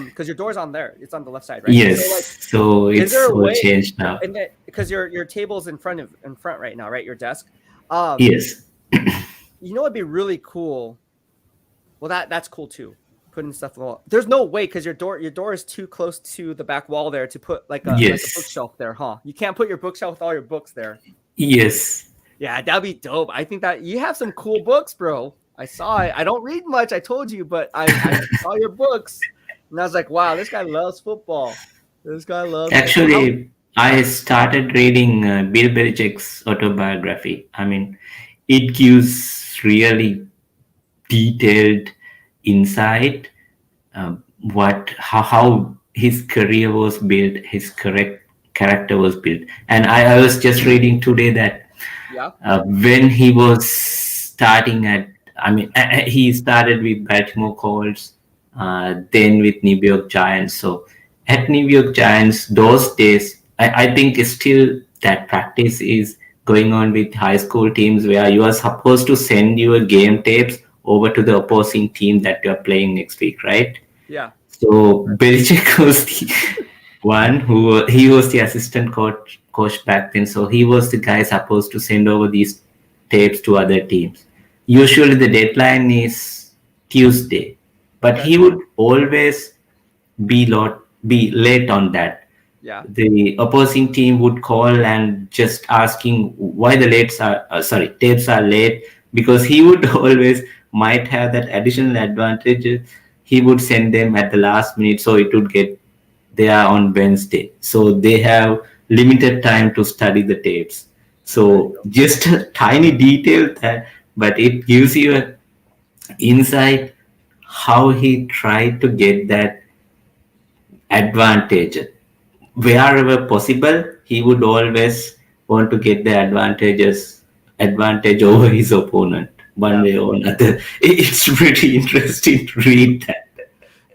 because your door's on there. It's on the left side, right? Yes. So it's all changed now. Because your table's in front right now, right? Your desk. Yes. You know what'd be really cool? Well, that's cool too. Putting stuff on the wall. There's no way, because your door is too close to the back wall there to put like a bookshelf there, huh? You can't put your bookshelf with all your books there. Yes. Yeah, that'd be dope. I think that you have some cool books, bro. I saw it. I don't read much, I told you, but I saw your books, and I was like, wow, this guy loves football. This guy loves Actually, I started reading Bill Belichick's autobiography. I mean, it gives really detailed insight how his career was built, his correct character was built. And I was just reading today that Yeah. when he was starting at, I mean, he started with Baltimore Colts, then with New York Giants. So at New York Giants, those days, I think still that practice is going on with high school teams where you are supposed to send your game tapes over to the opposing team that you are playing next week, right? Yeah. So Belichick was the one who he was the assistant coach back then. So he was the guy supposed to send over these tapes to other teams. Usually the deadline is Tuesday, but Okay. he would always be late on that. Yeah. The opposing team would call and just asking why the tapes are late, because he would always might have that additional advantage. He would send them at the last minute, so it would get there on Wednesday. So they have limited time to study the tapes. There you So go. just a tiny detail that, but it gives you a insight how he tried to get that advantage. Wherever possible, he would always want to get the advantage over his opponent one Yeah. way or another. It's pretty interesting to read that.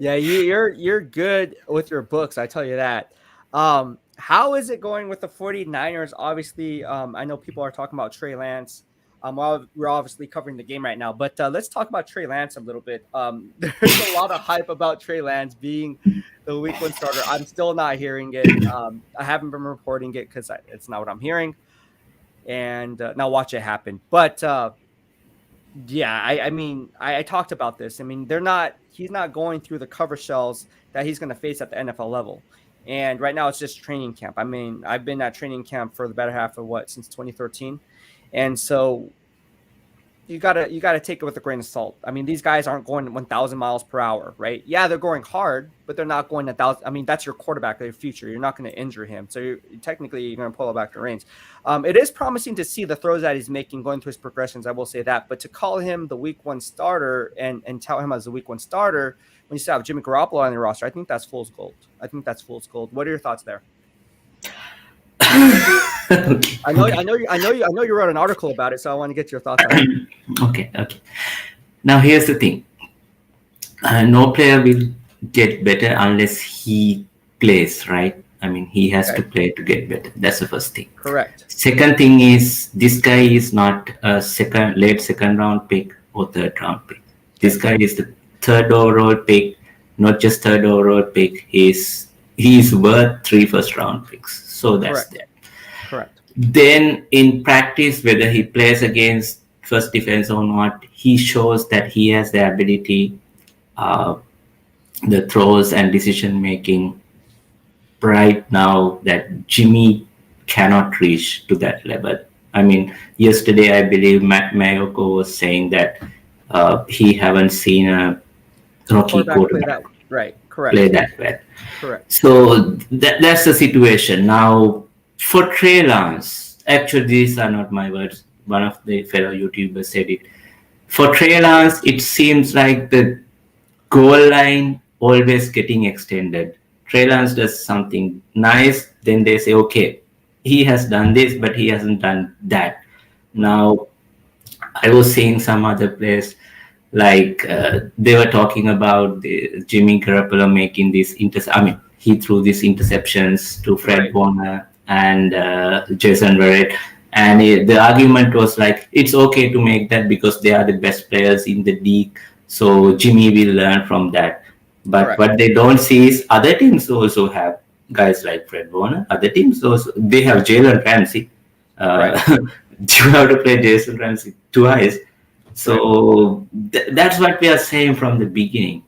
Yeah, you're good with your books, I tell you that. How is it going with the 49ers? Obviously, I know people are talking about Trey Lance. We're obviously covering the game right now, but let's talk about Trey Lance a little bit. There's a lot of hype about Trey Lance being the week one starter. I'm still not hearing it. I haven't been reporting it because it's not what I'm hearing. And now watch it happen. But yeah, I mean, I talked about this. I mean, he's not going through the cover shells that he's going to face at the NFL level. And right now it's just training camp. I mean, I've been at training camp for the better half of since 2013. And so you gotta take it with a grain of salt. I mean, these guys aren't going 1,000 miles per hour, right? Yeah, they're going hard, but they're not going 1,000. I mean, that's your quarterback of the future. You're not going to injure him, so technically you're going to pull it back the reins. It is promising to see the throws that he's making going through his progressions. I will say that, but to call him the week one starter and tout him as the week one starter when you still have Jimmy Garoppolo on your roster, I think that's fool's gold. What are your thoughts there? Okay. I know you wrote an article about it, so I want to get your thoughts on it. Okay. Now here's the thing. No player will get better unless he plays, right? I mean, he has to play to get better. That's the first thing. Correct. Second thing is, this guy is not a late second round pick or third round pick. This guy is the third overall pick, not just third overall pick. He's worth 3 first round picks. So that's that. Correct. Then in practice, whether he plays against first defense or not, he shows that he has the ability, the throws and decision making right now that Jimmy cannot reach to that level. I mean, yesterday I believe Matt Mayoko was saying that he haven't seen a rookie quarterback play that well. Correct. So that's the situation. Now, for Trey Lance, actually these are not my words. One of the fellow YouTubers said it. For Trey Lance, it seems like the goal line always getting extended. Trey Lance does something nice, then they say, okay, he has done this, but he hasn't done that. Now, I was seeing some other players, like they were talking about Jimmy Garoppolo making these he threw these interceptions to Fred Warner and Jason Verrett. And the argument was like, it's okay to make that because they are the best players in the league. So Jimmy will learn from that. But what they don't see is other teams also have guys like Fred Warner. Other teams also, they have Jalen Ramsey. You have to play Jason Ramsey twice. So that's what we are saying from the beginning.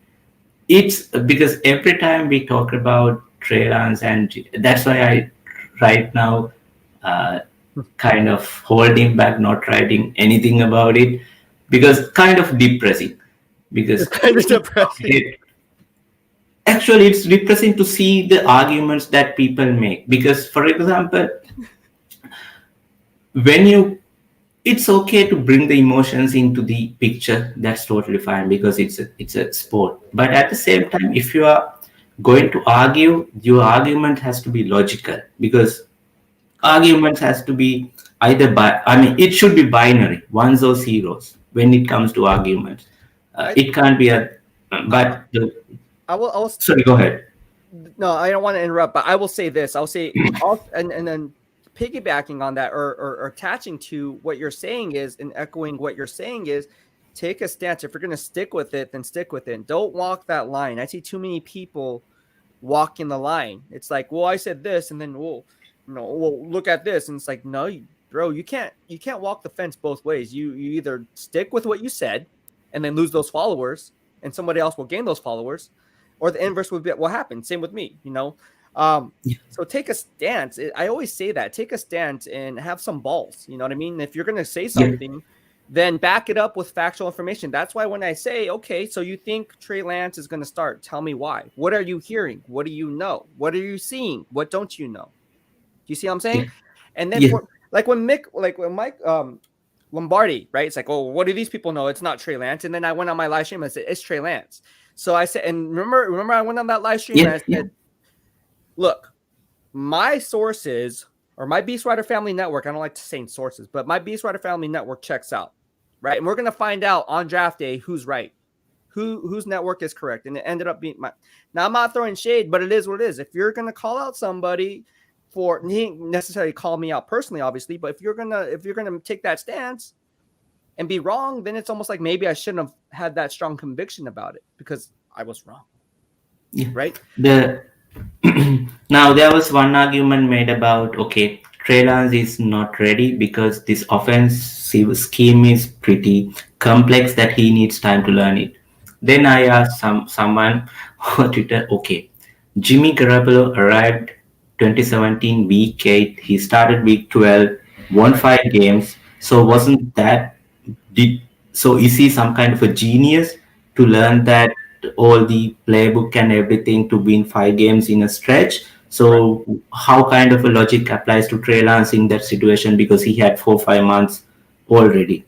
It's because every time we talk about Trey Lance, and that's why I right now kind of holding back, not writing anything about it, because kind of depressing. Because it's kind of depressing. Actually, it's depressing to see the arguments that people make. Because, for example, when you it's okay to bring the emotions into the picture, that's totally fine because it's a sport. But at the same time, if you are going to argue, your argument has to be logical, because arguments has to be either it should be binary, ones or zeros when it comes to arguments. I It can't be a I, but the, I will sorry, go ahead. no, I don't want to interrupt, but I will say this. And then piggybacking on that, or attaching to what you're saying is, and echoing what you're saying is, take a stance. If you're going to stick with it, then stick with it. Don't walk that line. I see too many people walking the line. It's like, well, I said this, and then, well, look at this, and it's like, no, bro, you can't walk the fence both ways. You either stick with what you said, and then lose those followers, and somebody else will gain those followers, or the inverse would be what happened. Same with me, So take a stance. I always say that. Take a stance and have some balls. You know what I mean? If you're going to say something, then back it up with factual information. That's why when I say, okay, so you think Trey Lance is going to start, tell me why. What are you hearing? What do you know? What are you seeing? What don't you know? Do you see what I'm saying? And then when Mike Lombardi, right? It's like, oh, what do these people know? It's not Trey Lance. And then I went on my live stream and I said, it's Trey Lance. So I said, and remember I went on that live stream and I said, look, my sources, or my BEASTwriter family network, I don't like to say sources, but my BEASTwriter family network checks out, right? And we're going to find out on draft day who's right, whose network is correct. And it ended up being now I'm not throwing shade, but it is what it is. If you're going to call out somebody for, he didn't necessarily call me out personally, obviously, but if you're going to take that stance and be wrong, then it's almost like maybe I shouldn't have had that strong conviction about it because I was wrong. Yeah. Right? Now there was one argument made about, okay, Trey Lance is not ready because this offensive scheme is pretty complex that he needs time to learn it. Then I asked someone on Twitter, okay, Jimmy Garoppolo arrived 2017 week 8, he started week 12, won 5 games. So wasn't that so is he some kind of a genius to learn that all the playbook and everything to win 5 games in a stretch? So how kind of a logic applies to Trey Lance in that situation, because he had 4-5 months already?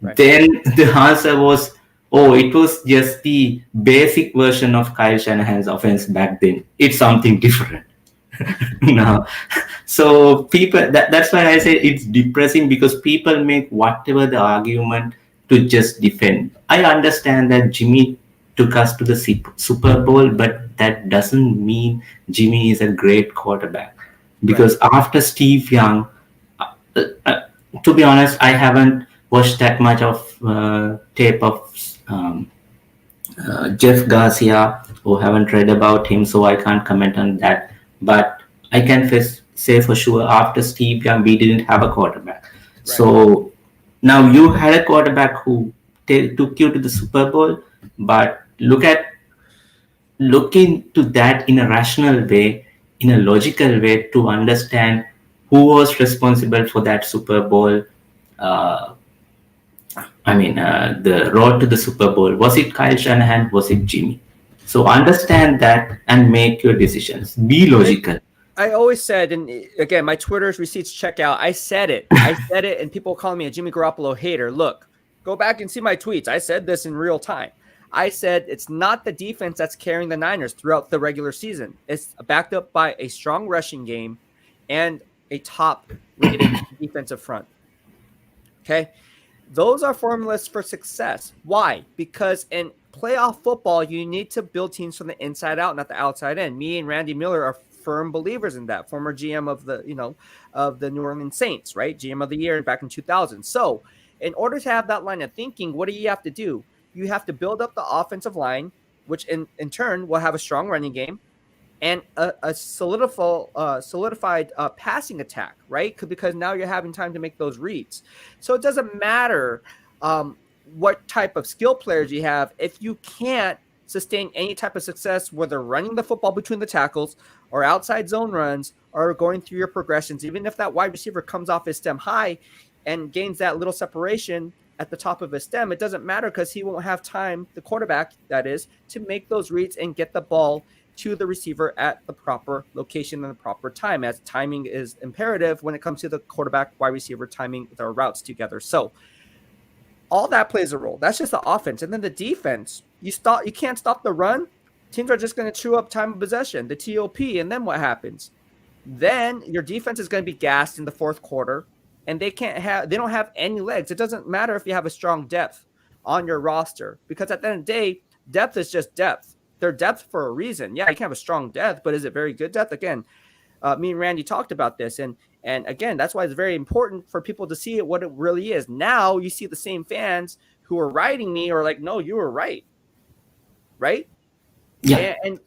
Then the answer was, oh, it was just the basic version of Kyle Shanahan's offense back then. It's something different now. So people, that's why I say it's depressing, because people make whatever the argument to just defend. I understand that Jimmy took us to the Super Bowl, but that doesn't mean Jimmy is a great quarterback. Because after Steve Young, to be honest, I haven't watched that much of tape of Jeff Garcia, or haven't read about him, so I can't comment on that. But I can say for sure, after Steve Young, we didn't have a quarterback. So now you had a quarterback who took you to the Super Bowl, but look into that in a rational way, in a logical way, to understand who was responsible for that Super Bowl. The road to the Super Bowl. Was it Kyle Shanahan? Was it Jimmy? So understand that and make your decisions. Be logical. I always said, and again, my Twitter's receipts check out. I said it, and people call me a Jimmy Garoppolo hater. Look, go back and see my tweets. I said this in real time. I said it's not the defense that's carrying the Niners throughout the regular season. It's backed up by a strong rushing game and a top-rated defensive front. Okay? Those are formulas for success. Why? Because in playoff football, you need to build teams from the inside out, not the outside in. Me and Randy Miller are firm believers in that. Former GM of the New Orleans Saints, right? GM of the year back in 2000. So in order to have that line of thinking, what do you have to do? You have to build up the offensive line, which in turn will have a strong running game and a solidified passing attack, right? Because now you're having time to make those reads. So it doesn't matter what type of skill players you have. If you can't sustain any type of success, whether running the football between the tackles or outside zone runs or going through your progressions, even if that wide receiver comes off his stem high and gains that little separation, at the top of his stem, it doesn't matter because he won't have time, the quarterback that is, to make those reads and get the ball to the receiver at the proper location and the proper time, as timing is imperative when it comes to the quarterback wide receiver timing their routes together. So all that plays a role. That's just the offense. And then the defense, you can't stop the run. Teams are just going to chew up time of possession, the TOP, and then what happens? Then your defense is going to be gassed in the fourth quarter, and they don't have any legs. It doesn't matter if you have a strong depth on your roster, because at the end of the day, depth is just depth. They're depth for a reason. Yeah, you can have a strong depth, but is it very good depth? Again, me and Randy talked about this, and again, that's why it's very important for people to see what it really is. Now you see the same fans who are writing me are like, no, you were right, right? Yeah. And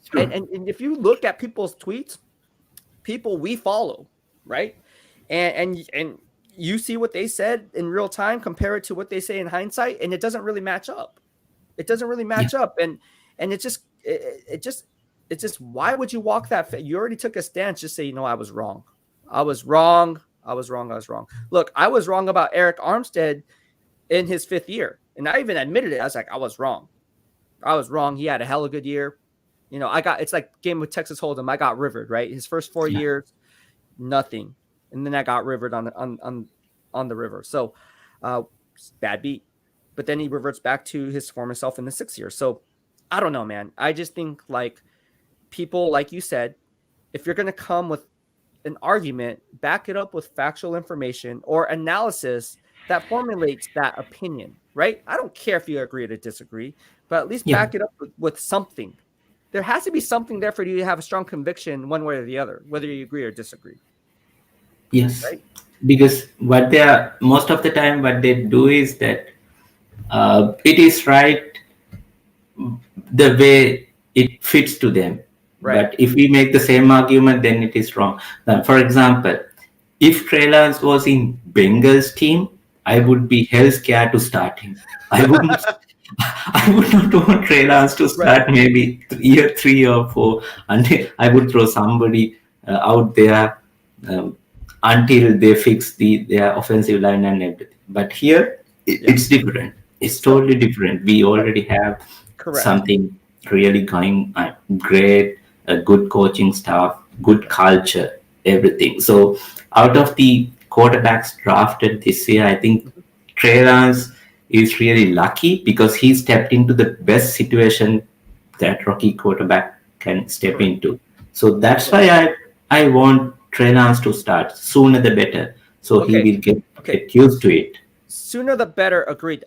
if you look at people's tweets, people we follow, right, and you see what they said in real time, compare it to what they say in hindsight, and it doesn't really match up. It doesn't really match up, and it just why would you walk that? You already took a stance. Just say, you know, I was wrong. Look, I was wrong about Eric Armstead in his 5th year, and I even admitted it. I was like, I was wrong. He had a hell of a good year. You know, it's like game with Texas Hold'em. I got rivered, right? His first 4 years, nothing, and then I got rivered on the river. So, bad beat. But then he reverts back to his former self in the 6th year. So, I don't know, man. I just think, like, people, like you said, if you're going to come with an argument, back it up with factual information or analysis that formulates that opinion, right? I don't care if you agree or disagree, but at least back it up with something. There has to be something there for you to have a strong conviction one way or the other, whether you agree or disagree. Yes, right? Because most of the time what they do is that it is right the way it fits to them. Right. But if we make the same argument, then it is wrong. Now, for example, if Trey Lance was in Bengals team, I would be hell scared to start him. I would not want Trey Lance to start maybe year 3 or 4 until I would throw somebody out there until they fix their offensive line and everything. But here, it's different. It's totally different. We already have something really going great, a good coaching staff, good culture, everything. So out of the quarterbacks drafted this year, I think Trey Lance is really lucky because he stepped into the best situation that rookie quarterback can step into. So that's why I want Trey Lance to start. Sooner the better. So he will get used to it. Sooner the better. Agreed.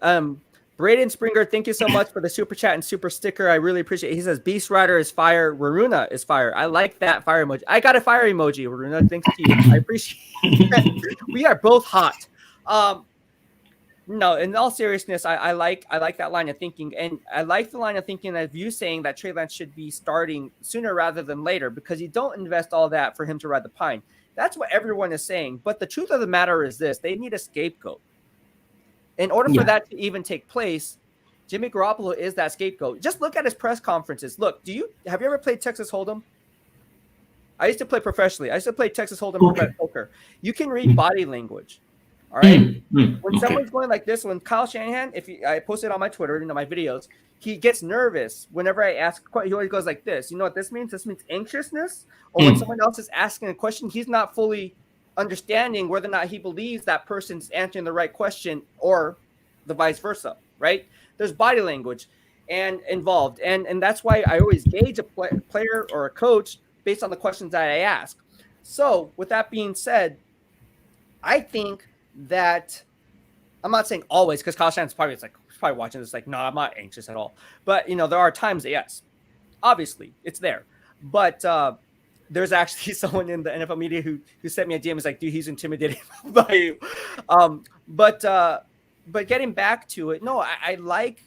Braden Springer, thank you so much for the super chat and super sticker. I really appreciate it. He says, BEASTwriter is fire. Waruna is fire. I like that fire emoji. I got a fire emoji, Waruna. Thanks to you. I appreciate it. We are both hot. No, in all seriousness, I like that line of thinking. And I like the line of thinking of you saying that Trey Lance should be starting sooner rather than later because you don't invest all that for him to ride the pine. That's what everyone is saying. But the truth of the matter is this. They need a scapegoat. In order for that to even take place, Jimmy Garoppolo is that scapegoat. Just look at his press conferences. Look, have you ever played Texas Hold'em? I used to play professionally. I used to play Texas Hold'em poker. You can read body language. All right. When someone's going like this, when Kyle Shanahan, I posted on my Twitter, my videos, he gets nervous whenever I ask. He always goes like this. You know what this means? This means anxiousness. Or when someone else is asking a question, he's not fully understanding whether or not he believes that person's answering the right question or the vice versa, right? There's body language and involved. And that's why I always gauge a player or a coach based on the questions that I ask. So with that being said, I think that I'm not saying always because Kyle Shanahan's probably watching this like, no, I'm not anxious at all. But, there are times that, yes, obviously it's there. But there's actually someone in the NFL media who sent me a DM. Is like, dude, he's intimidated by you. But getting back to it, no, I like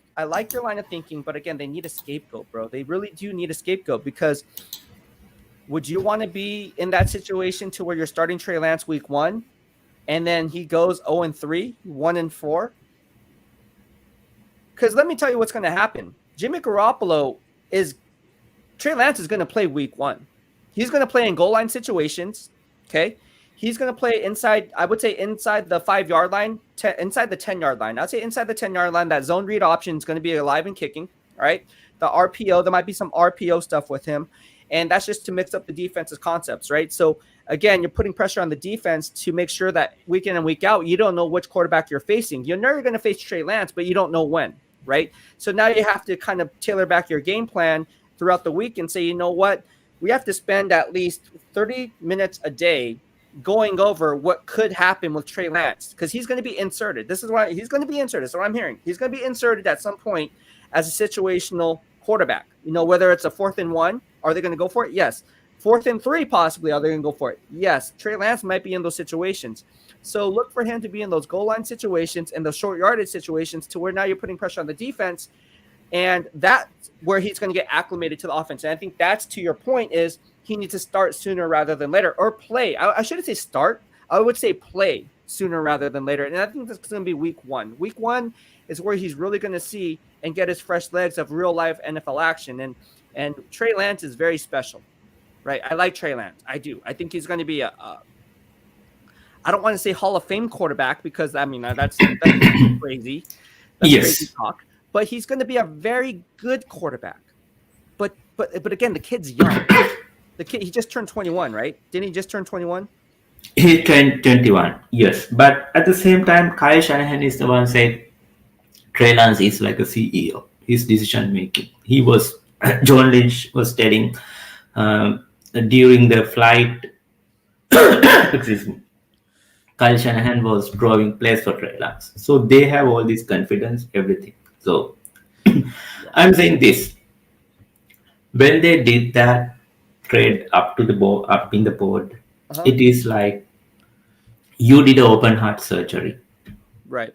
your line of thinking. But again, they need a scapegoat, bro. They really do need a scapegoat because would you want to be in that situation to where you're starting Trey Lance week 1 and then he goes 0-3, 1-4? Because let me tell you what's going to happen. Jimmy Garoppolo Trey Lance is going to play week 1. He's going to play in goal line situations, okay? He's going to play inside, I would say inside the 5-yard line, inside the 10-yard line. I'd say inside the 10-yard line, that zone read option is going to be alive and kicking, right? The RPO, there might be some RPO stuff with him. And that's just to mix up the defense's concepts, right? So, again, you're putting pressure on the defense to make sure that week in and week out, you don't know which quarterback you're facing. You know you're going to face Trey Lance, but you don't know when, right? So now you have to kind of tailor back your game plan throughout the week and say, you know what? We have to spend at least 30 minutes a day going over what could happen with Trey Lance, because he's going to be inserted. This is why he's going to be inserted. So what I'm hearing, he's going to be inserted at some point as a situational quarterback. You know, whether it's a 4th and 1, are they going to go for it? Yes. 4th and 3, possibly, are they going to go for it? Yes. Trey Lance might be in those situations. So look for him to be in those goal line situations and those short yardage situations, to where now you're putting pressure on the defense, and that's where he's going to get acclimated to the offense. And I think that's, to your point, is he needs to start sooner rather than later, or play. I shouldn't say start. I would say play sooner rather than later. And I think that's going to be week 1. Week 1 is where he's really going to see and get his fresh legs of real life NFL action. And Trey Lance is very special, right? I like Trey Lance. I do. I think he's going to be I don't want to say Hall of Fame quarterback, because I mean, that's crazy. That's crazy talk. But he's going to be a very good quarterback. But again, the kid's young. The kid, he just turned 21, right? Didn't he just turn 21? He turned 21, yes. But at the same time, Kyle Shanahan is the one said Trey Lance is like a CEO. His decision making. He was John Lynch was telling during the flight. Excuse me. Kyle Shanahan was drawing plays for Trey Lance, so they have all this confidence, everything. So I'm saying this: when they did that trade up in the board, it is like you did an open heart surgery. Right.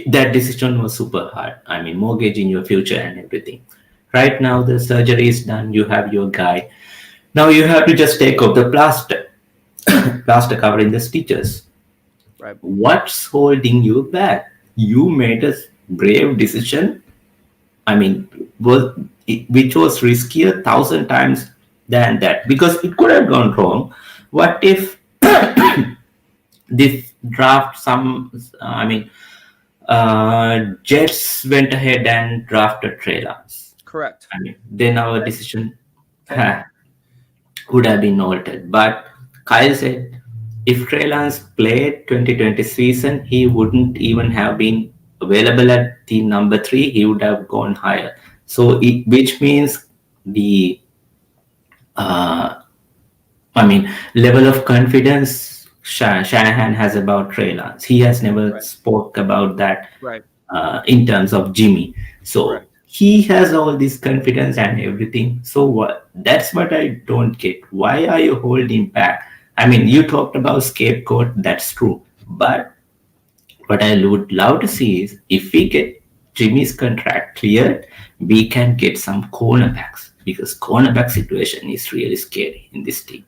That decision was super hard. I mean, mortgaging your future and everything. Right now, the surgery is done. You have your guy. Now you have to just take off the plaster covering the stitches. Right. What's holding you back? You made a brave decision. I mean, which was riskier 1,000 times than that, because it could have gone wrong. What if this draft Jets went ahead and drafted Trey Lance? Correct. I mean, then our decision would have been altered. But Kyle said if Trey Lance played 2020 season, he wouldn't even have been available at the number 3. He would have gone higher. So, which means the level of confidence Shanahan has about Trey Lance. He has never spoke about that in terms of Jimmy. So he has all this confidence and everything. So that's what I don't get. Why are you holding back? I mean, you talked about scapegoat. That's true. But what I would love to see is if we get Jimmy's contract cleared, we can get some cornerbacks, because cornerback situation is really scary in this team.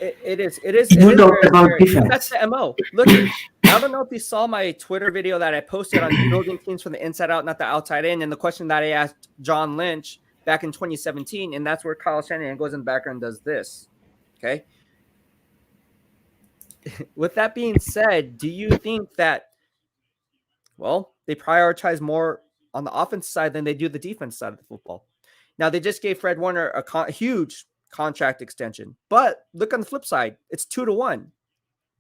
It is. You talked about defense. That's the MO. Look, I don't know if you saw my Twitter video that I posted on building teams from the inside out, not the outside in, and the question that I asked John Lynch back in 2017, and that's where Kyle Shanahan goes in the background and does this. Okay. With that being said, do you think that, well, they prioritize more on the offense side than they do the defense side of the football? Now, they just gave Fred Warner a huge contract extension, but look on the flip side, it's 2-1.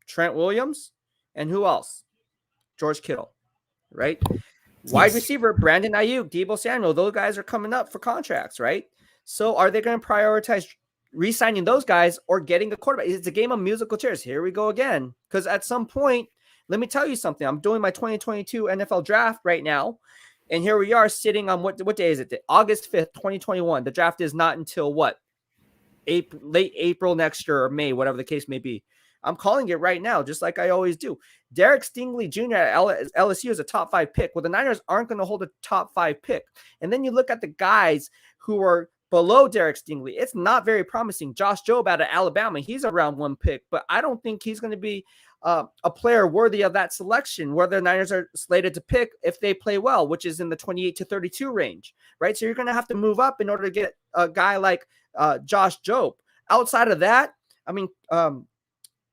Trent Williams and who else? George Kittle, right? Yes. Wide receiver Brandon Ayuk, Deebo Samuel, those guys are coming up for contracts, right? So are they going to prioritize re-signing those guys or getting a quarterback? It's a game of musical chairs. Here we go again, because at some point, let me tell you something. I'm doing my 2022 NFL draft right now, and here we are sitting on what day is it? August 5th, 2021. The draft is not until what? Late April next year, or May, whatever the case may be. I'm calling it right now, just like I always do. Derek Stingley Jr. at LSU is a top 5 pick. Well, the Niners aren't going to hold a top 5 pick. And then you look at the guys who are below Derek Stingley. It's not very promising. Josh Jobe out of Alabama, he's a round 1 pick, but I don't think he's going to be a player worthy of that selection, where the Niners are slated to pick if they play well, which is in the 28 to 32 range, right? So you're going to have to move up in order to get a guy like Josh Jobe. Outside of that, I mean,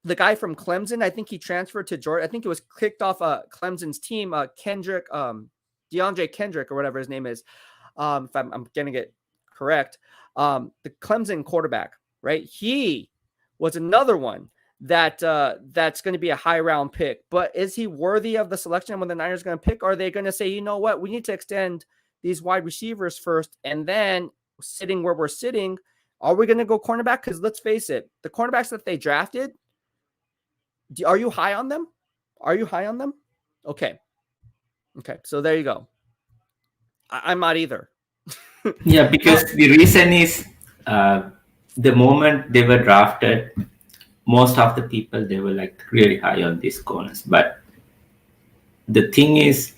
the guy from Clemson, I think he transferred to Georgia. I think it was kicked off Clemson's team, Kendrick, DeAndre Kendrick or whatever his name is. If I'm getting it correct, the Clemson quarterback, right? He was another one that that's going to be a high round pick. But is he worthy of the selection when the Niners are going to pick? Or are they going to say, you know what, we need to extend these wide receivers first, and then sitting where we're sitting, are we going to go cornerback? Because let's face it, the cornerbacks that they drafted, are you high on them? Are you high on them? Okay. So there you go. I'm not either. Yeah, because the reason is the moment they were drafted, most of the people, they were like really high on these corners. But the thing is,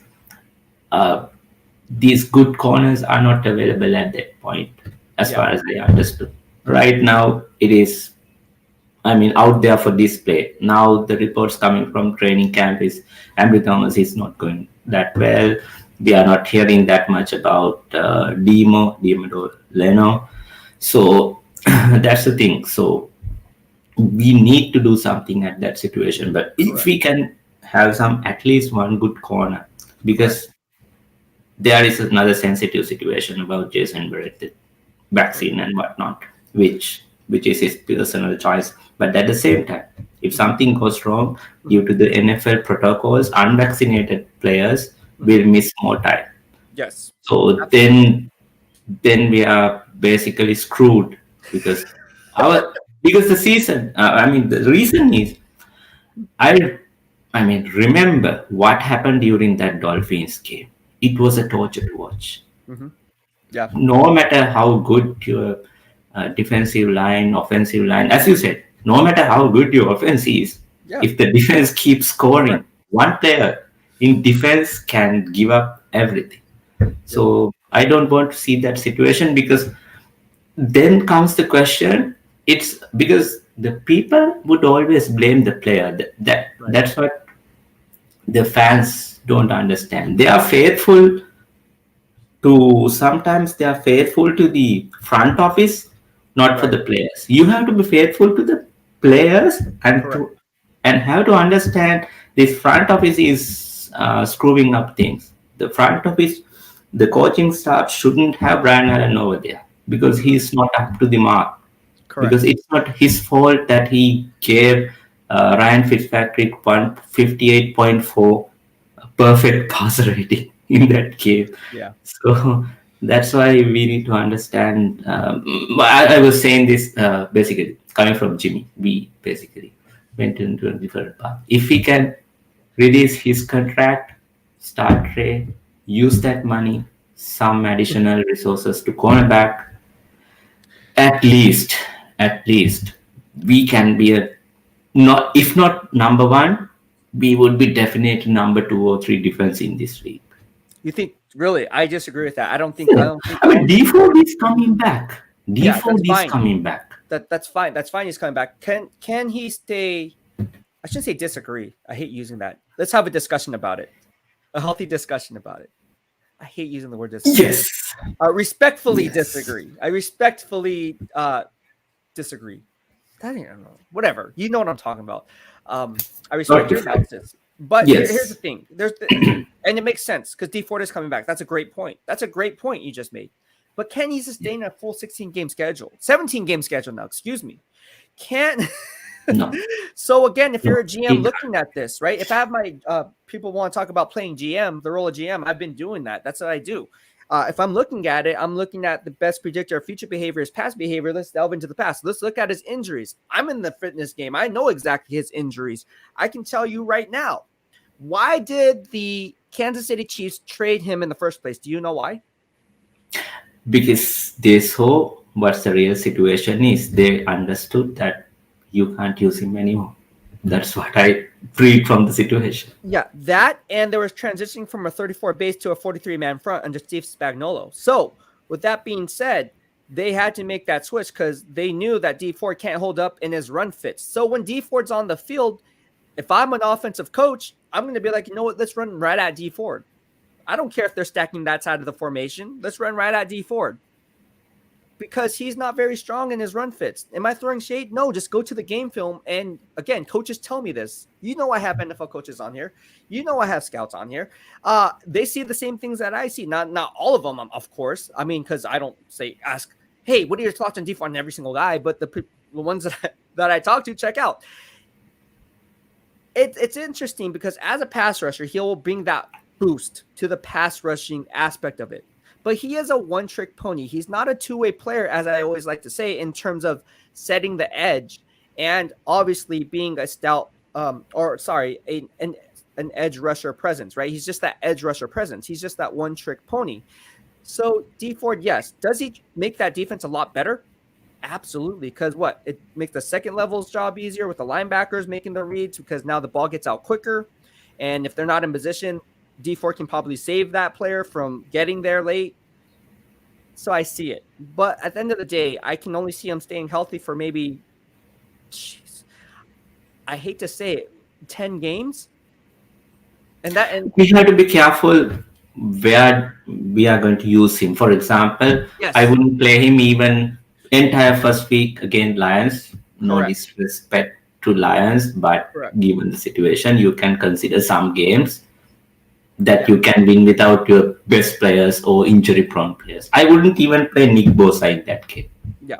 these good corners are not available at that point, as far as I understood. Right now, it is, out there for display. Now the reports coming from training camp is Ambry Thomas is not going that well. We are not hearing that much about Demo Leno. So that's the thing. So we need to do something at that situation. But if we can have at least one good corner, because there is another sensitive situation about Jason Barrett, the vaccine and whatnot, which is his personal choice. But at the same time, if something goes wrong due to the NFL protocols, unvaccinated players will miss more time. Yes. So then we are basically screwed because the season. The reason is, remember what happened during that Dolphins game. It was a torture to watch. Mm-hmm. Yeah. No matter how good your defensive line, offensive line, as you said, no matter how good your offense is, if the defense keeps scoring, one player in defense can give up everything. So I don't want to see that situation, because then comes the question. It's because the people would always blame the player. That's what the fans don't understand. They are faithful to, sometimes they are faithful to the front office, not for the players. You have to be faithful to the players and have to understand this front office is screwing up things. The front office, the coaching staff shouldn't have Brian Allen over there, because he's not up to the mark. Correct. Because it's not his fault that he gave Ryan Fitzpatrick 158.4 perfect passer rating in that game. Yeah. So that's why we need to understand. I was saying this basically coming from Jimmy. We basically went into a different path. If he can release his contract, start trade, use that money, some additional resources to cornerback, at least we can be if not number one, we would be definitely number 2 or 3 defense in this league. You think? Really? I disagree with that. I don't think. D4 is coming back. D4 is coming back. That's fine. That's fine. He's coming back. Can he stay? I shouldn't say disagree. I hate using that. Let's have a discussion about it. A healthy discussion about it. I hate using the word disagree. Yes. Respectfully disagree. I respectfully disagree. I don't know. Whatever. You know what I'm talking about. I respect your analysis. But here's the thing. And it makes sense because D Ford is coming back. That's a great point. You just made. But can he sustain a full 16-game schedule? 17-game schedule now, excuse me. No. So again, if you're a GM looking at this, right? If I have my people want to talk about playing GM, the role of GM, I've been doing that. That's what I do. If I'm looking at it, I'm looking at the best predictor of future behavior is past behavior. Let's delve into the past. Let's look at his injuries. I'm in the fitness game. I know exactly his injuries. I can tell you right now. Why did the Kansas City Chiefs trade him in the first place? Do you know why? Because they saw what the real situation is. They understood that you can't use him anymore. That's what I read from the situation. Yeah, that, and there was transitioning from a 34 base to a 43-man front under Steve Spagnuolo. So, with that being said, they had to make that switch because they knew that D Ford can't hold up in his run fits. So when D Ford's on the field, if I'm an offensive coach, I'm going to be like, you know what, let's run right at D Ford. I don't care if they're stacking that side of the formation. Let's run right at D Ford. because he's not very strong in his run fits. Am I throwing shade? No, just go to the game film. And again, coaches tell me this. You know, I have NFL coaches on here. You know, I have scouts on here. They see the same things that I see. Not all of them, of course. I mean, because I don't ask, hey, what are your thoughts on D4 on every single guy? But the ones that I talk to, check out. It's interesting because as a pass rusher, he'll bring that boost to the pass rushing aspect of it. But he is a one-trick pony. He's not a two-way player, as I always like to say, in terms of setting the edge and obviously being a stout, an edge rusher presence, right? He's just that edge rusher presence. He's just that one-trick pony. So D Ford, yes. Does he make that defense a lot better? Absolutely. Because what? It makes the second level's job easier with the linebackers making the reads because now the ball gets out quicker. And if they're not in position, D4 can probably save that player from getting there late. So I see it. But at the end of the day, I can only see him staying healthy for maybe, I hate to say it, 10 games. And we have to be careful where we are going to use him. For example, yes. I wouldn't play him even entire first week against Lions. No disrespect to Lions, but given the situation, you can consider some games that you can win without your best players or injury-prone players. I wouldn't even play Nick Bosa in that game. Yeah.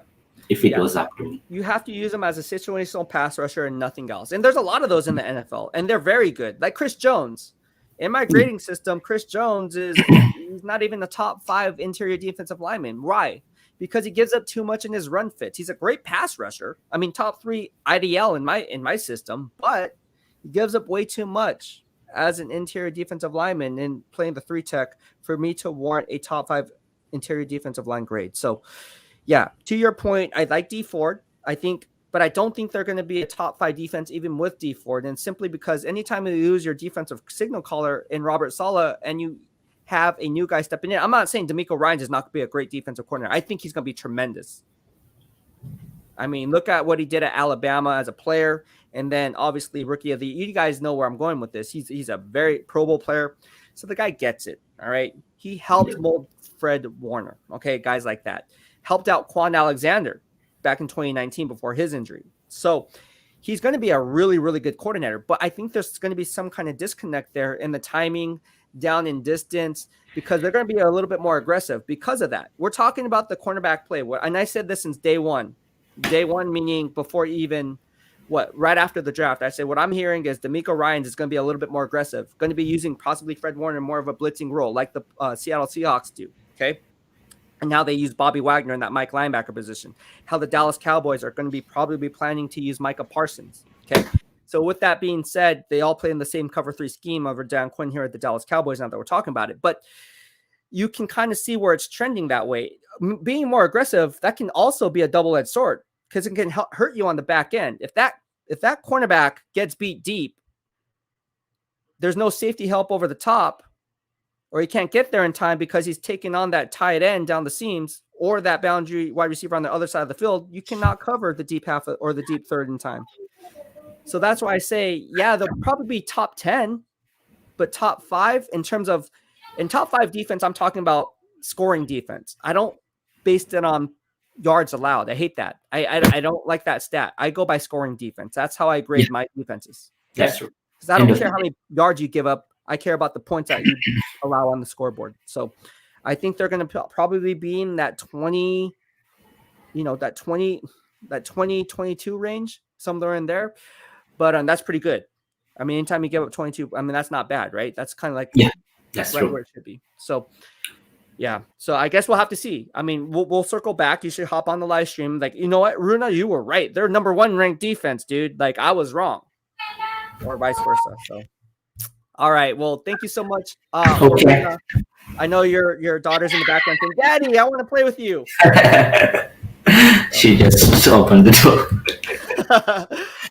If it was up to me. You have to use him as a situational pass rusher and nothing else. And there's a lot of those in the NFL, and they're very good. Like Chris Jones. In my grading system, Chris Jones he's not even the top 5 interior defensive lineman. Why? Because he gives up too much in his run fits. He's a great pass rusher. I mean, top 3 IDL in my system, but he gives up way too much as an interior defensive lineman and playing the 3 tech for me to warrant a top 5 interior defensive line grade. So, yeah, to your point, I like D Ford. But I don't think they're going to be a top 5 defense even with D Ford. And simply because anytime you lose your defensive signal caller in Robert Saleh and you have a new guy stepping in, I'm not saying D'Amico Ryans is not going to be a great defensive coordinator. I think he's going to be tremendous. I mean, look at what he did at Alabama as a player. And then obviously rookie of the year. You guys know where I'm going with this. He's a very Pro Bowl player. So the guy gets it. All right. He helped mold Fred Warner. Okay. Guys like that. Helped out Quan Alexander back in 2019 before his injury. So he's going to be a really, really good coordinator. But I think there's going to be some kind of disconnect there in the timing, down in distance, because they're going to be a little bit more aggressive because of that. We're talking about the cornerback play. And I said this since day one. Day one meaning before even right after the draft. I said what I'm hearing is D'Amico Ryans is going to be a little bit more aggressive, going to be using possibly Fred Warner in more of a blitzing role like the Seattle Seahawks do. Okay. And now they use Bobby Wagner in that Mike linebacker position. How the Dallas Cowboys are going to be probably planning to use Micah Parsons. Okay. So with that being said, they all play in the same cover 3 scheme over Dan Quinn here at the Dallas Cowboys now that we're talking about it. But you can kind of see where it's trending that way. Being more aggressive, that can also be a double-edged sword because it can hurt you on the back end. If that cornerback gets beat deep, there's no safety help over the top, or he can't get there in time because he's taking on that tight end down the seams or that boundary wide receiver on the other side of the field, you cannot cover the deep half or the deep third in time. So that's why I say, yeah, they'll probably be top 10, but top 5 in top 5 defense, I'm talking about scoring defense. I don't base it on yards allowed. I hate that. I don't like that stat. I go by scoring defense. That's how I grade my defenses. That's true. Because I don't care how many yards you give up. I care about the points that you allow on the scoreboard. So I think they're going to probably be in that 20, that 22 range, somewhere in there. But that's pretty good. I mean, anytime you give up 22, I mean, that's not bad, right? That's kind of like that's right true. Where it should be. So, yeah. So I guess we'll have to see. I mean, we'll circle back. You should hop on the live stream. Like, you know what, Runa, you were right. They're number 1 ranked defense, dude. Like, I was wrong. Or vice versa. So, all right. Well, thank you so much. Okay. I know your daughter's in the background saying, "Daddy, I want to play with you." She just opened the door.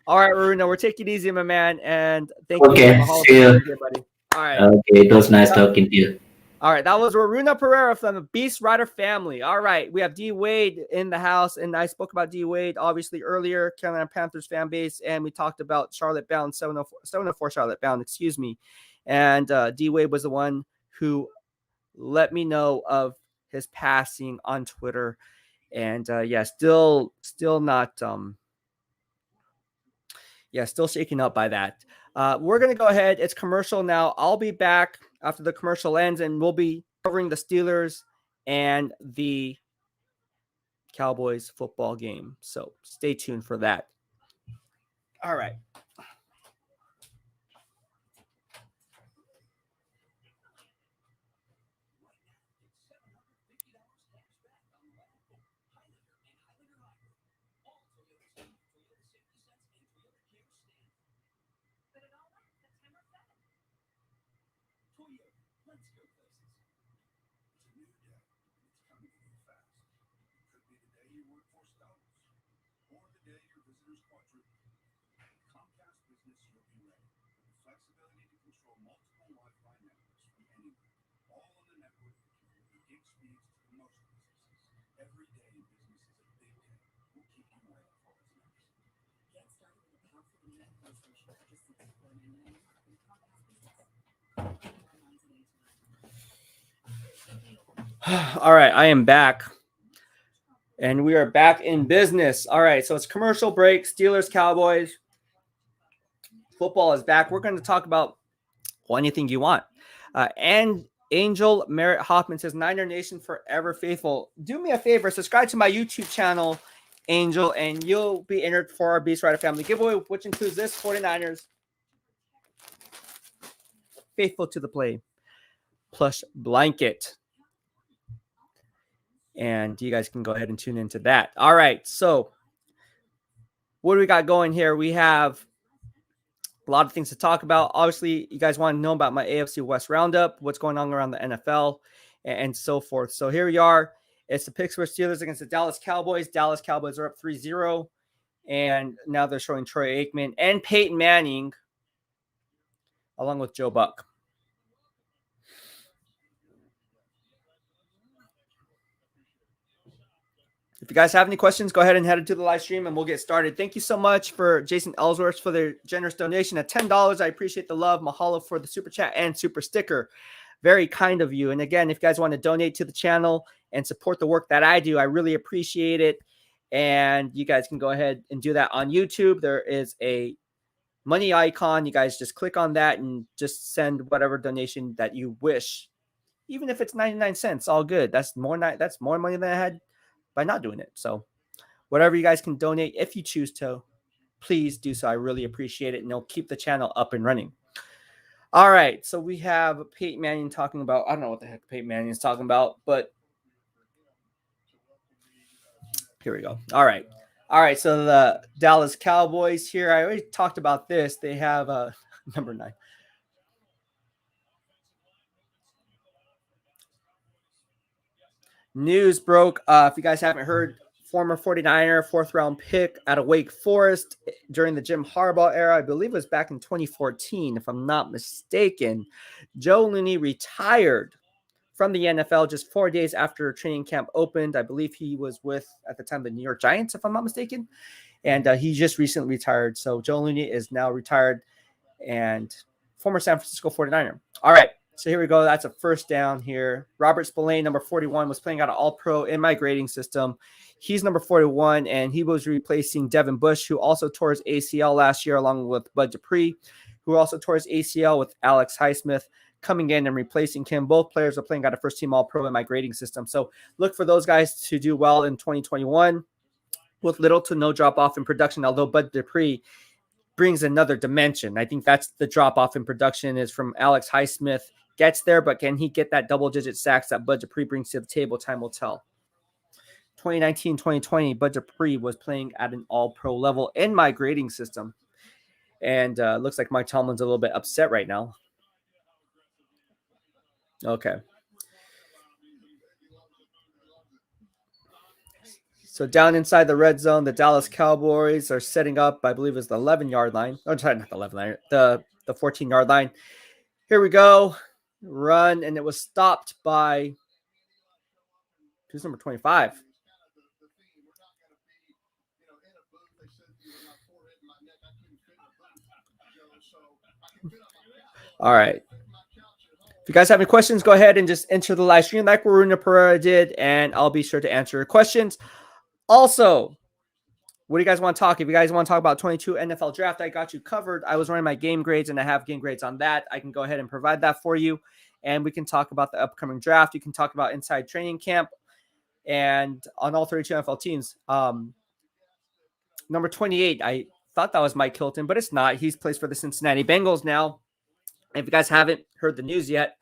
All right, Runa, we're taking it easy, my man. And thank you. Okay. See you. Buddy. All right. Okay. It was nice talking to you. All right, that was Runa Pereira from the BEASTwriter family. All right, we have D Wade in the house, and I spoke about D Wade obviously earlier, Carolina Panthers fan base, and we talked about Charlotte Bound, 704 Charlotte Bound, excuse me. And D Wade was the one who let me know of his passing on Twitter. And still not still shaken up by that. We're going to go ahead. It's commercial now. I'll be back after the commercial ends, and we'll be covering the Steelers and the Cowboys football game. So stay tuned for that. All right. All right, I am back. And we are back in business. All right, so it's commercial break. Steelers, Cowboys. Football is back. We're going to talk about anything you want. And Angel Merritt Hoffman says, Niner Nation forever faithful. Do me a favor, subscribe to my YouTube channel, Angel, and you'll be entered for our BEASTwriter family giveaway, which includes this 49ers Faithful to the Play plush blanket. And you guys can go ahead and tune into that. All right, so what do we got going here? We have a lot of things to talk about. Obviously, you guys want to know about my AFC West roundup, what's going on around the NFL, and so forth. So here we are. It's the Pittsburgh Steelers against the Dallas Cowboys. Dallas Cowboys are up 3-0. And now they're showing Troy Aikman and Peyton Manning along with Joe Buck. If you guys have any questions, go ahead and head into the live stream and we'll get started. Thank you so much for Jason Ellsworth for their generous donation at $10. I appreciate the love. Mahalo for the super chat and super sticker. Very kind of you. And again, if you guys want to donate to the channel and support the work that I do, I really appreciate it. And you guys can go ahead and do that on YouTube. There is a money icon. You guys just click on that and just send whatever donation that you wish. Even if it's 99 cents, all good. That's more money than I had by not doing it. So whatever you guys can donate, if you choose to, please do so. I really appreciate it. And it'll keep the channel up and running. All right. So we have Peyton Manning talking about, I don't know what the heck Peyton Manning is talking about, but here we go. All right. So the Dallas Cowboys here, I already talked about this. They have number 9. News broke. If you guys haven't heard, former 49er, 4th-round pick out of Wake Forest during the Jim Harbaugh era. I believe it was back in 2014, if I'm not mistaken. Joe Looney retired from the NFL just 4 days after training camp opened. I believe he was with, at the time, the New York Giants, if I'm not mistaken. And he just recently retired. So Joe Looney is now retired and former San Francisco 49er. All right. So here we go. That's a first down here. Robert Spillane, number 41, was playing out of All-Pro in my grading system. He's number 41, and he was replacing Devin Bush, who also tore his ACL last year, along with Bud Dupree, who also tore his ACL with Alex Highsmith coming in and replacing him. Both players are playing out of first-team All-Pro in my grading system. So look for those guys to do well in 2021 with little to no drop-off in production, although Bud Dupree brings another dimension. I think that's the drop-off in production is from Alex Highsmith. Gets there, but can he get that double-digit sacks that Bud Dupree brings to the table? Time will tell. 2019-2020, Bud Dupree was playing at an all-pro level in my grading system. And looks like Mike Tomlin's a little bit upset right now. Okay. So down inside the red zone, the Dallas Cowboys are setting up, I believe it's the 11-yard line. Oh, sorry, not the 11 line, the 14-yard line. Here we go. Run, and it was stopped by who's number 25. All right. If you guys have any questions, go ahead and just enter the live stream like Waruna Pereira did, and I'll be sure to answer your questions. Also, what do you guys want to talk? If you guys want to talk about 22 NFL draft, I got you covered. I was running my game grades, and I have game grades on that. I can go ahead and provide that for you, and we can talk about the upcoming draft. You can talk about inside training camp and on all 32 NFL teams. Number 28, I thought that was Mike Hilton, but it's not. He's plays for the Cincinnati Bengals now. If you guys haven't heard the news yet,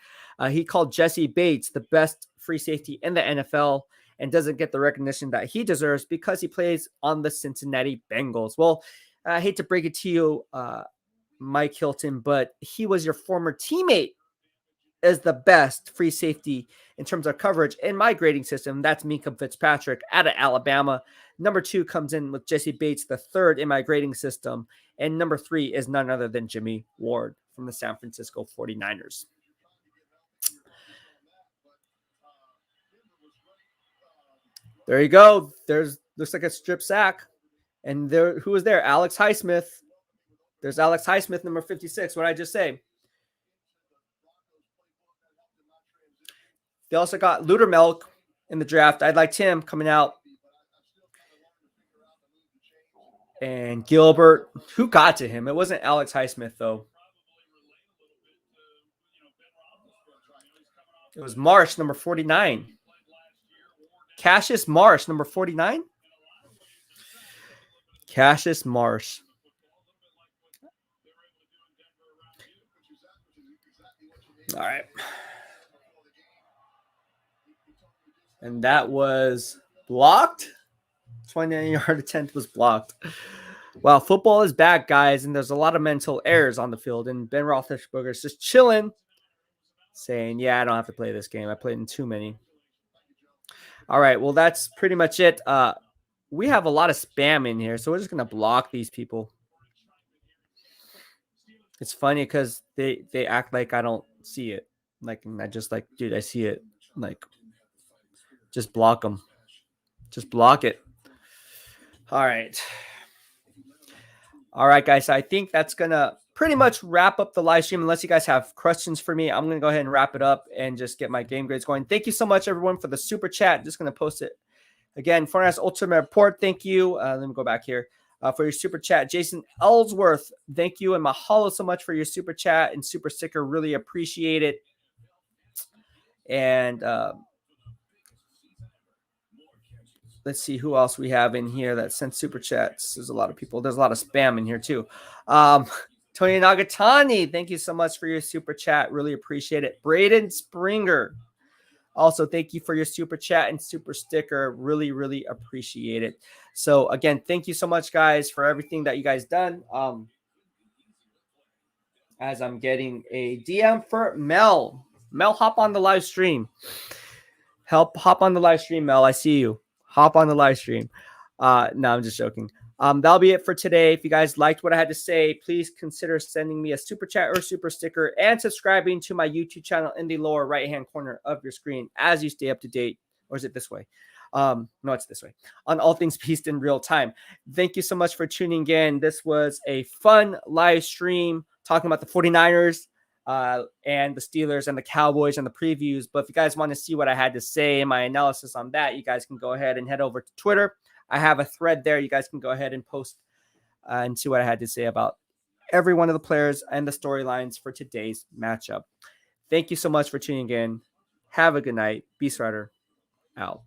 he called Jesse Bates the best free safety in the NFL and doesn't get the recognition that he deserves because he plays on the Cincinnati Bengals. Well, I hate to break it to you, Mike Hilton, but he was your former teammate as the best free safety in terms of coverage in my grading system. That's Minka Fitzpatrick out of Alabama. Number 2 comes in with Jesse Bates, the third in my grading system. And number 3 is none other than Jimmy Ward from the San Francisco 49ers. There you go. Looks like a strip sack. And there, who was there? Alex Highsmith. There's Alex Highsmith, number 56. What did I just say? They also got Ludermelk in the draft. I liked him coming out. And Gilbert. Who got to him? It wasn't Alex Highsmith, though. It was Marsh, number 49. Cassius Marsh, number 49. Cassius Marsh. All right. And that was blocked. 29-yard attempt was blocked. Wow, football is back, guys, and there's a lot of mental errors on the field. And Ben Roethlisberger is just chilling, saying, yeah, I don't have to play this game. I played in too many. All right, well, that's pretty much it. We have a lot of spam in here, so we're just going to block these people. It's funny because they act like I don't see it. Like, and I just like, dude, I see it. Like, just block them. Just block it. All right. All right, guys. So I think that's going to pretty much wrap up the live stream. Unless you guys have questions for me, I'm going to go ahead and wrap it up and just get my game grades going. Thank you so much, everyone, for the super chat. Just going to post it again. Fornas Ultimate Report. Thank you. Let me go back here for your super chat. Jason Ellsworth. Thank you. And Mahalo so much for your super chat and super sticker. Really appreciate it. And let's see who else we have in here that sent super chats. There's a lot of people. There's a lot of spam in here too. Tony Nagatani, thank you so much for your super chat. Really appreciate it. Braden Springer, also thank you for your super chat and super sticker. Really, really appreciate it. So again, thank you so much, guys, for everything that you guys done. As I'm getting a DM for Mel. Mel, hop on the live stream. Hop on the live stream, Mel. I see you. Hop on the live stream. No, I'm just joking. That'll be it for today. If you guys liked what I had to say, please consider sending me a super chat or super sticker and subscribing to my YouTube channel in the lower right-hand corner of your screen as you stay up to date. Or is it this way? No, it's this way. On all things Beast in real time. Thank you so much for tuning in. This was a fun live stream talking about the 49ers. And the Steelers and the Cowboys and the previews. But if you guys want to see what I had to say and my analysis on that, you guys can go ahead and head over to Twitter. I have a thread there. You guys can go ahead and post and see what I had to say about every one of the players and the storylines for today's matchup. Thank you so much for tuning in. Have a good night. BEASTwriter out.